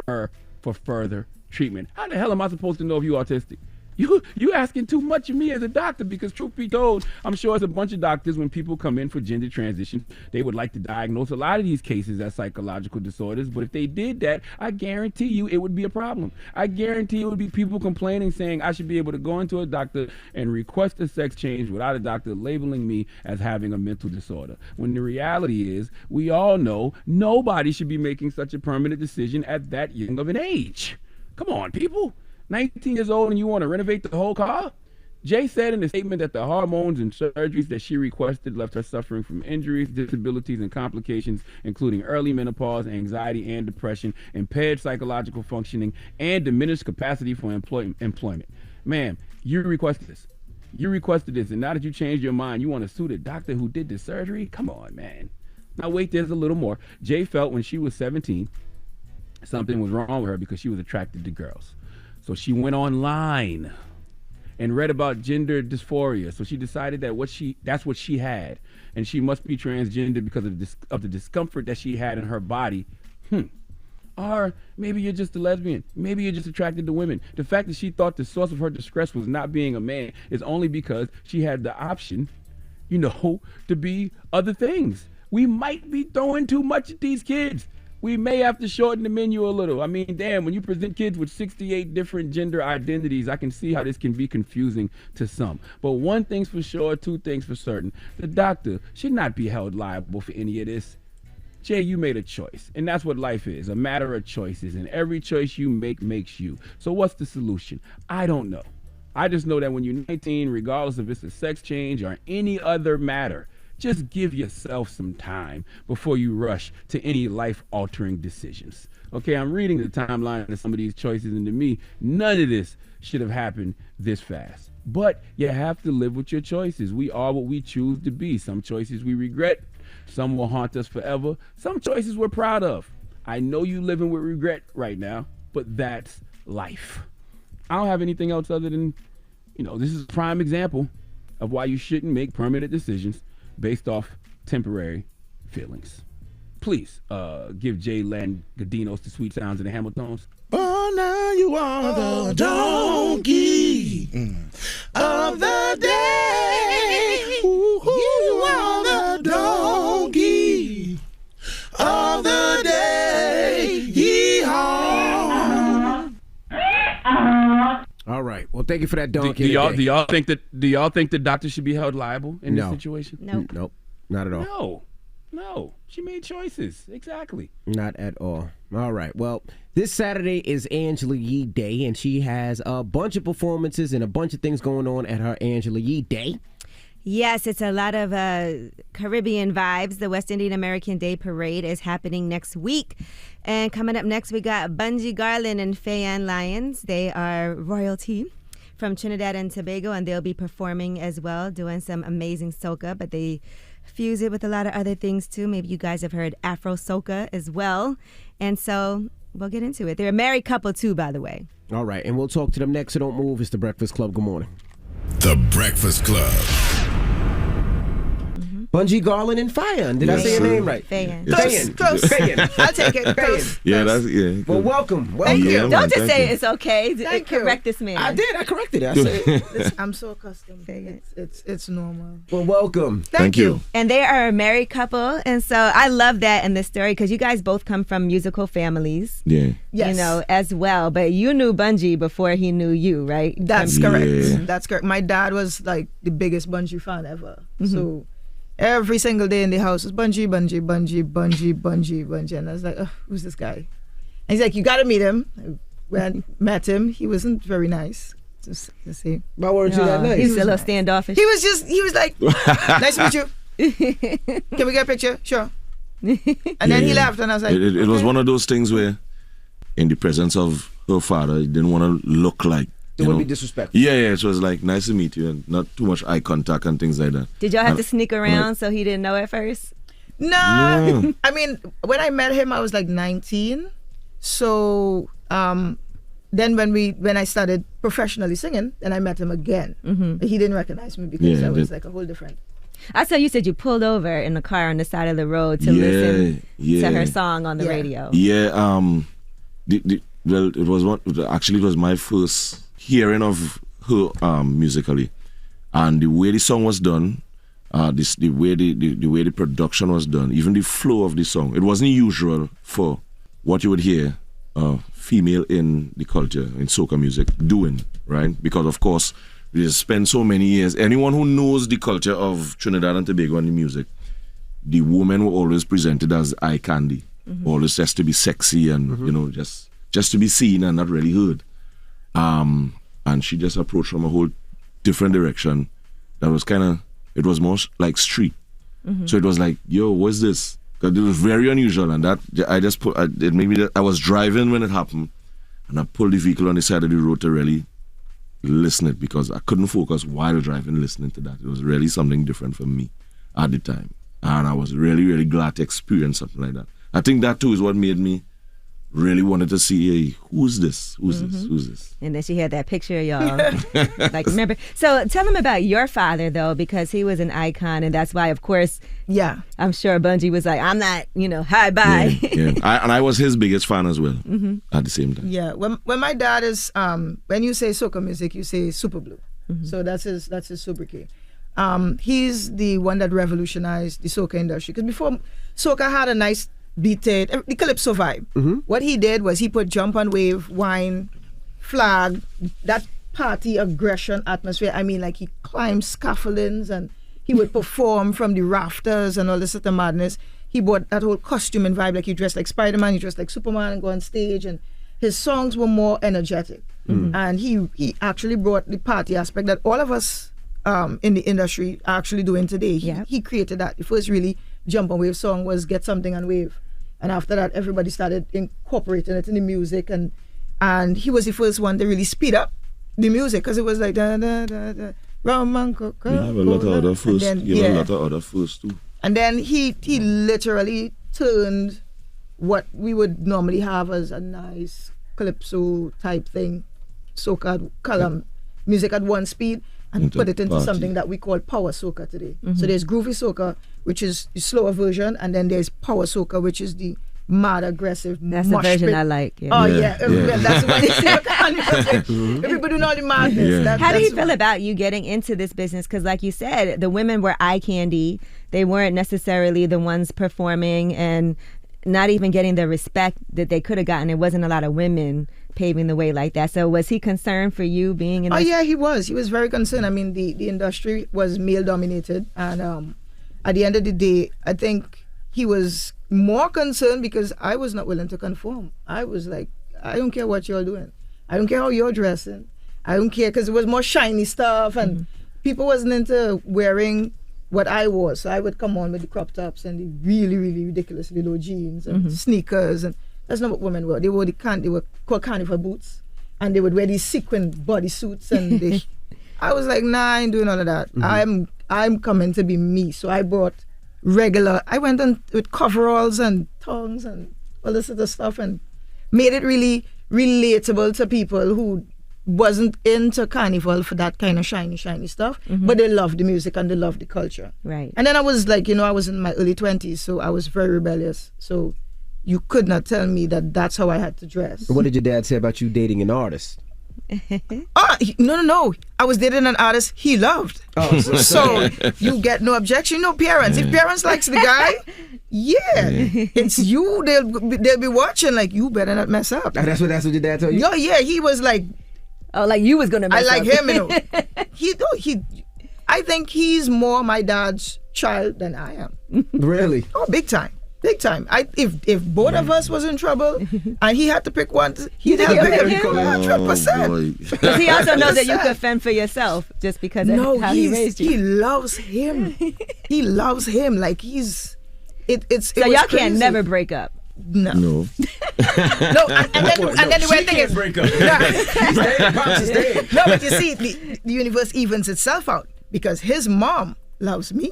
her for further treatment. How the hell am I supposed to know if you're autistic? You asking too much of me as a doctor, because truth be told, I'm sure it's a bunch of doctors, when people come in for gender transition, they would like to diagnose a lot of these cases as psychological disorders. But if they did that, I guarantee you it would be a problem. I guarantee it would be people complaining, saying I should be able to go into a doctor and request a sex change without a doctor labeling me as having a mental disorder. When the reality is, we all know nobody should be making such a permanent decision at that young of an age. Come on, people. 19 years old and you want to renovate the whole car? Jay said in a statement that the hormones and surgeries that she requested left her suffering from injuries, disabilities, and complications, including early menopause, anxiety and depression, impaired psychological functioning, and diminished capacity for employment. Ma'am, you requested this. You requested this, and now that you changed your mind, you want to sue the doctor who did the surgery? Come on, man. Now wait, there's a little more. Jay felt when she was 17, something was wrong with her because she was attracted to girls. So she went online and read about gender dysphoria. So she decided that that's what she had, and she must be transgender because of the discomfort that she had in her body. Or maybe you're just a lesbian. Maybe you're just attracted to women. The fact that she thought the source of her distress was not being a man is only because she had the option, to be other things. We might be throwing too much at these kids. We may have to shorten the menu a little. I mean, damn, when you present kids with 68 different gender identities, I can see how this can be confusing to some. But one thing's for sure, two things for certain. The doctor should not be held liable for any of this. Jay, you made a choice, and that's what life is, a matter of choices, and every choice you make makes you. So what's the solution? I don't know. I just know that when you're 19, regardless if it's a sex change or any other matter, just give yourself some time before you rush to any life-altering decisions. Okay, I'm reading the timeline of some of these choices, and to me, none of this should have happened this fast. But you have to live with your choices. We are what we choose to be. Some choices we regret. Some will haunt us forever. Some choices we're proud of. I know you living with regret right now, but that's life. I don't have anything else other than, this is a prime example of why you shouldn't make permanent decisions based off temporary feelings. Please give Jay Gadinos the sweet sounds of the Hamiltons. Oh, now you are the donkey of the day. You are the donkey of the day. Yee-haw. All right. Well, thank you for that donkey. Do y'all think the doctor should be held liable in this situation? Nope. Nope. Not at all. No. She made choices. Exactly. Not at all. All right. Well, this Saturday is Angela Yee Day, and she has a bunch of performances and a bunch of things going on at her Angela Yee Day. Yes, it's a lot of Caribbean vibes. The West Indian American Day Parade is happening next week. And coming up next, we got BUNJI, GARLIN, and FAY-ANN Lions. They are royalty from Trinidad and Tobago, and they'll be performing as well, doing some amazing soca, but they fuse it with a lot of other things too. Maybe you guys have heard Afro soca as well. And so we'll get into it. They're a married couple too, by the way. All right, and we'll talk to them next, so don't move. It's The Breakfast Club. Good morning. The Breakfast Club. BUNJI, GARLIN, and FAY-ANN. Did I say your name right? FAY-ANN. FAY-ANN. Close. FAY-ANN. I'll take it. Close. Yeah, that's yeah. Well, welcome. Thank you. Yeah, Don't just thank say you. it's okay. Thank you. Correct this man. I did. I corrected it. I said I'm so accustomed. It's normal. well, welcome. Thank you. And they are a married couple. And so I love that in this story because you guys both come from musical families. Yeah. Yes. You know, as well. But you knew BUNJI before he knew you, right? That's correct. Yeah. That's correct. My dad was like the biggest BUNJI fan ever. So every single day in the house was BUNJI, BUNJI, BUNJI, BUNJI, BUNJI, BUNJI. And I was like, oh, who's this guy? And he's like, you got to meet him. When I met him, he wasn't very nice. Just to see. Why weren't you that nice? He's a little standoffish. He was like, nice to meet you. Can we get a picture? Sure. And then he left, and I was like, it was one of those things where, in the presence of her father, he didn't want to look like. It would be disrespectful. Yeah. So it was like, nice to meet you, and not too much eye contact and things like that. Did y'all have And- to sneak around so he didn't know at first? nah. No. I mean, when I met him, I was like 19. So then when I started professionally singing, then I met him again. He didn't recognize me because I was like a whole different. I saw you said you pulled over in the car on the side of the road to listen to her song on the radio. Yeah. Well, it was actually it was my first hearing of her musically, and the way the song was done, the way the production was done, even the flow of the song, it wasn't usual for what you would hear female in the culture in soca music doing, right? Because of course we spent so many years. Anyone who knows the culture of Trinidad and Tobago and the music, the women were always presented as eye candy, always just to be sexy and you know just to be seen and not really heard. And she just approached from a whole different direction. That was it was more like street. So it was like, yo, what's this? Because it was very unusual, and that it made me. I was driving when it happened, and I pulled the vehicle on the side of the road to really listen it because I couldn't focus while driving listening to that. It was really something different for me at the time, and I was really, really glad to experience something like that. I think that too is what made me really wanted to see, hey, who's this? Who's this? And then she had that picture of y'all. Like, remember? So tell them about your father, though, because he was an icon, and that's why, of course, I'm sure BUNJI was like, I'm not, hi, bye. Yeah. I was his biggest fan as well at the same time. Yeah, when my dad is, when you say soca music, you say Super Blue. So that's his sobriquet. He's the one that revolutionized the soca industry. Because before, soca had a nice beated, the calypso vibe. What he did was he put jump and wave, wine, flag, that party aggression atmosphere. I mean, like he climbed scaffoldings and he would perform from the rafters and all this sort of madness. He brought that whole costume and vibe, like he dressed like Spider-Man, he dressed like Superman and go on stage, and his songs were more energetic. And he actually brought the party aspect that all of us in the industry are actually doing today. He created that. The first really jump and wave song was Get Something and Wave. And after that, everybody started incorporating it in the music, and he was the first one to really speed up the music because it was like da da da da. Rum and Coca. You have a lot of other first. You have a lot of other first too. And then he literally turned what we would normally have as a nice calypso type thing, soca column music at one speed, and put it into party. something that we call power soca today. So there's groovy soca, which is the slower version, and then there's power soca, which is the mad aggressive. That's the version I like. Oh yeah. That's what they say. Everybody doing all the madness. How do you feel about you getting into this business? Because like you said, the women were eye candy. They weren't necessarily the ones performing and not even getting the respect that they could have gotten. There wasn't a lot of women paving the way like that. So was he concerned for you being in this? Oh yeah, he was very concerned. I mean, the industry was male dominated, and at the end of the day, I think he was more concerned because I was not willing to conform. I was like, I don't care what you're doing. I don't care how you're dressing. I don't care because it was more shiny stuff and people wasn't into wearing what I wore. So I would come on with the crop tops and the really, really ridiculously low jeans and sneakers. And that's not what women wore. They were called carnival boots. And they would wear these sequin bodysuits. And I was like, nah, I ain't doing all of that. I'm coming to be me. So I bought I went on with coveralls and tongues and all this other stuff and made it really relatable to people who wasn't into carnival for that kind of shiny stuff, but they loved the music and they loved the culture. Right. And then I was like, I was in my early 20s, so I was very rebellious. So you could not tell me that that's how I had to dress. What did your dad say about you dating an artist? No. I was dating an artist he loved. Oh, so you get no objection. No parents. If parents likes the guy, it's you. They'll be watching like you better not mess up. That's what your dad told you? Yeah. He was like, oh, like you was gonna mess up. I like him. I think he's more my dad's child than I am. Really? Oh, big time. If both of us was in trouble and he had to pick one, he'd help him 100%. Because he also knows that you could fend for yourself just because of how he raised you. He loves him. He loves him. Like it's so y'all can't never break up. No. No, and then the weird thing is break up. He's dead. No, but you see, the universe evens itself out because his mom loves me.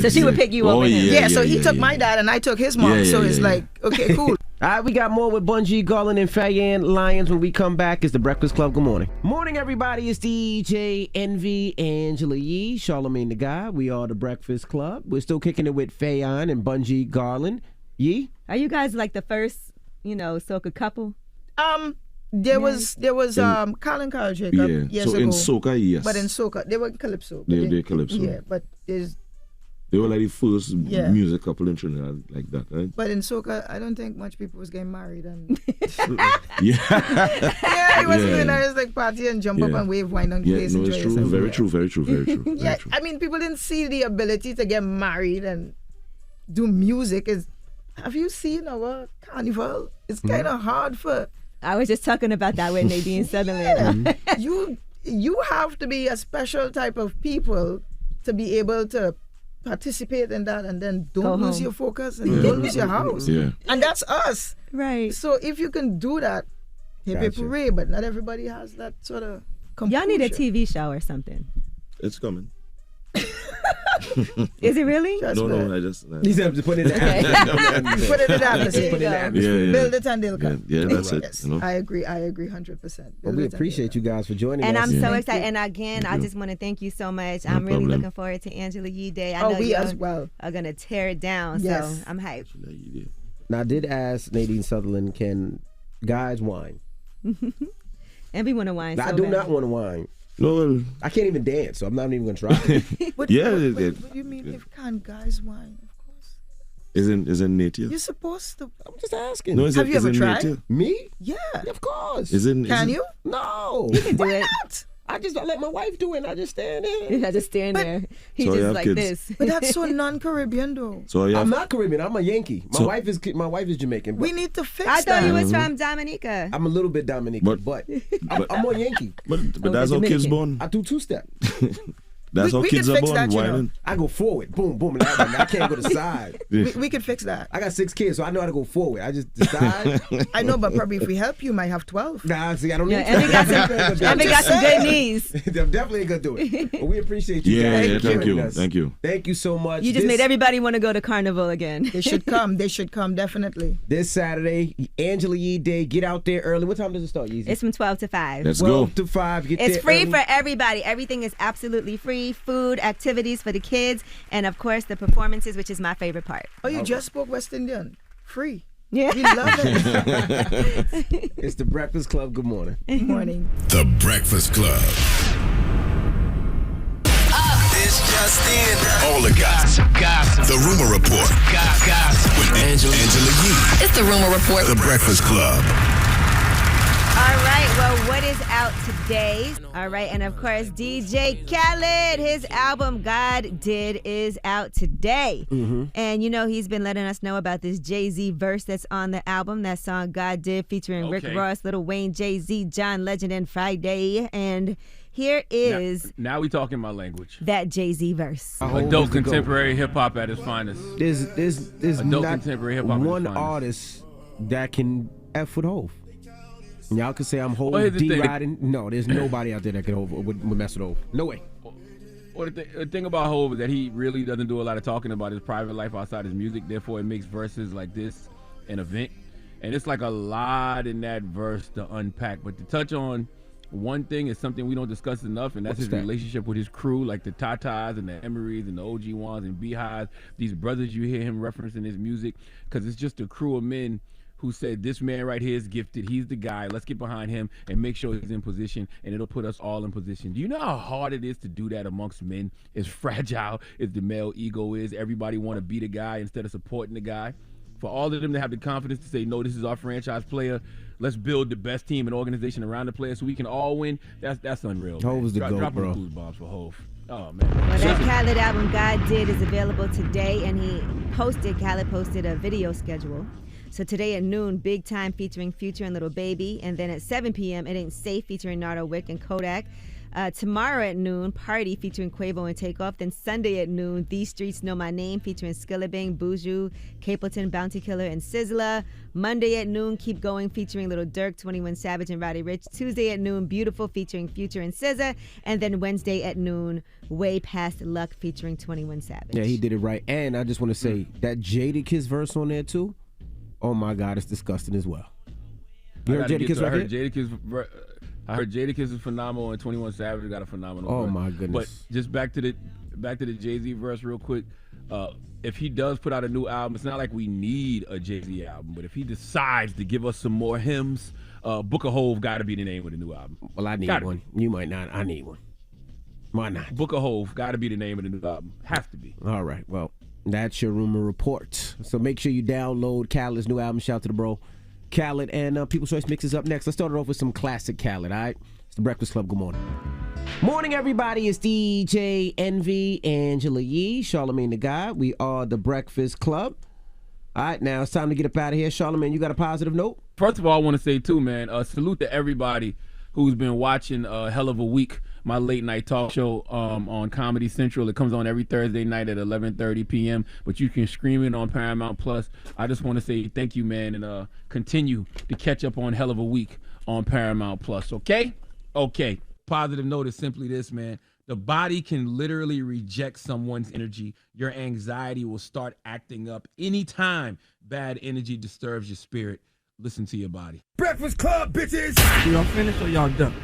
So she would pick you over him. So he took my dad and I took his mom. So it's like, okay, cool. All right, we got more with Bunji, Garlin, and FAY-ANN Lions. When we come back, it's the Breakfast Club. Good morning. Morning, everybody. It's DJ Envy, Angela Yee, Charlamagne the Guy. We are the Breakfast Club. We're still kicking it with FAY-ANN and Bunji, Garlin. Yee? Are you guys like the first, soca couple? There was Carl and Carl Jacob years ago. In soca, yes. But in soca, they were calypso. They're calypso. Yeah, but they were like the first music couple in Trinidad like that, right? But in soca, I don't think much people was getting married. And it wasn't doing that. It was like party and jump up and wave wine on place. No, it's true. Very true. Very true. I mean, people didn't see the ability to get married and do music. Have you seen our carnival? It's kind of hard for... I was just talking about that with Nadine Sutherland. You have to be a special type of people to be able to participate in that and then don't lose your focus and don't lose your house. And that's us. Right. So if you can do that, hip hooray, but not everybody has that sort of composure. Y'all need a TV show or something. It's coming. Is it really? No, I just... He's have to put it in the atmosphere. Put it in the atmosphere. Build it and they'll come. Yeah, that's it. Yes. I agree 100%. Well, we appreciate you guys for joining us. And I'm so excited. And again, I just want to thank you so much. I'm really looking forward to Angela Yee Day. I know we you as well are going to tear it down. Yes. So I'm hyped. Now, I did ask Nadine Sutherland, can guys whine? And we want to whine. I do not want to whine. No, I can't even dance, so I'm not even going to try. What do you mean if can't guys whine? Of course. Isn't native? You're supposed to. I'm just asking. No, have you ever tried? Native? Me? Yeah. Of course. Can you? No. You can do Why it. not? I just let my wife do it and I just stand there. I just stand there. He's So you just have like kids? this. But that's so non-Caribbean though. So I'm not Caribbean. I'm a Yankee. My wife is Jamaican. We need to fix I that. thought you was from Dominica. I'm a little bit Dominican, but I'm more Yankee. But that's how kids born. I do two-step. That's how we kids can are fix born. that, you know. Whining. I go forward. Boom, boom. And I can't go to the side. We could fix that. I got 6 kids, so I know how to go forward. I just decide. I know, but probably if we help you, might have 12. Nah, see, I don't need And we got some good knees. I'm definitely going to do it. But we appreciate you guys. Thank you. Thank you so much. You just made everybody want to go to Carnival again. They should come. They should come, definitely. This Saturday, Angela Yee Day. Get out there early. What time does it start, Yeezy? It's from 12 to 5. Let's 12 go. to 5. Get It's there free early. for everybody. Everything is absolutely free. Food, activities for the kids, and of course the performances, which is my favorite part. Oh, you just spoke West Indian. Free. Yeah. We love it. It's the Breakfast Club. Good morning. Good morning. The Breakfast Club. It's just in. All the gossip. The Rumor Report. Gossip. With Angela Yee. It's the Rumor Report. The Breakfast Club. All right, well, what is out today? All right, and of course, DJ Khaled, his album God Did is out today. And you know, he's been letting us know about this Jay-Z verse that's on the album, that song God Did featuring Rick Ross, Lil Wayne, Jay-Z, John Legend, and Friday. And here is now we talking my language. That Jay-Z verse. Adult contemporary hip hop at its finest. There's adult not contemporary hip hop one artist that can F with Hov. Y'all can say I'm Hov D-riding. No, there's nobody out there that would mess with Hov. No way. Well, the thing about Hov is that he really doesn't do a lot of talking about his private life outside his music. Therefore, it makes verses like this an event. And it's like a lot in that verse to unpack. But to touch on one thing is something we don't discuss enough, and that's his relationship with his crew, like the Tatas and the Emerys and the OG Ones and Beehives. These brothers you hear him reference in his music, because it's just a crew of men who said, this man right here is gifted. He's the guy. Let's get behind him and make sure he's in position, and it'll put us all in position. Do you know how hard it is to do that amongst men? As fragile as the male ego is, everybody want to be the guy instead of supporting the guy. For all of them to have the confidence to say, no, this is our franchise player. Let's build the best team and organization around the player so we can all win. That's unreal. Hov is the GOAT, dropping bro. the blues bombs for Hov. Oh, man. Well, that Khaled album, God Did, is available today, and Khaled posted a video schedule. So today at noon, Big Time featuring Future and Little Baby. And then at 7 p.m., It Ain't Safe featuring Nardo Wick and Kodak. Tomorrow at noon, Party featuring Quavo and Takeoff. Then Sunday at noon, These Streets Know My Name featuring Skillabang, Buju, Capleton, Bounty Killer, and Sizzla. Monday at noon, Keep Going featuring Lil Durk, 21 Savage, and Roddy Ricch. Tuesday at noon, Beautiful featuring Future and SZA. And then Wednesday at noon, Way Past Luck featuring 21 Savage. Yeah, he did it right. And I just want to say that Jadakiss verse on there too. Oh my God, it's disgusting as well. You heard Jadakiss right here? I heard Jadakiss is phenomenal, and 21 Savage got a phenomenal. Oh verse. my goodness! But just back to the Jay-Z verse real quick. If he does put out a new album, it's not like we need a Jay-Z album, but if he decides to give us some more hymns, Book of Hov got to be the name of the new album. Well, I need one. You might not. I need one. Why not? Book of Hov got to be the name of the new album. Has to be. All right. Well, that's your rumor report. So make sure you download Khaled's new album. Shout out to the bro Khaled, and People's Choice Mix is up next. Let's start it off with some classic Khaled. All right, it's the Breakfast Club. Good morning. Morning, everybody. It's DJ Envy, Angela Yee, Charlamagne the Guy. We are the Breakfast Club. All right, now it's time to get up out of here. Charlamagne, you got a positive note? First of all, I want to say too, man, salute to everybody who's been watching Hell of a Week, my late night talk show on Comedy Central. It comes on every Thursday night at 11:30 p.m. But you can stream it on Paramount Plus. I just want to say thank you, man, and continue to catch up on Hell of a Week on Paramount Plus. Okay? Okay. Positive note is simply this, man. The body can literally reject someone's energy. Your anxiety will start acting up anytime bad energy disturbs your spirit. Listen to your body. Breakfast Club, bitches! Y'all finished or y'all done?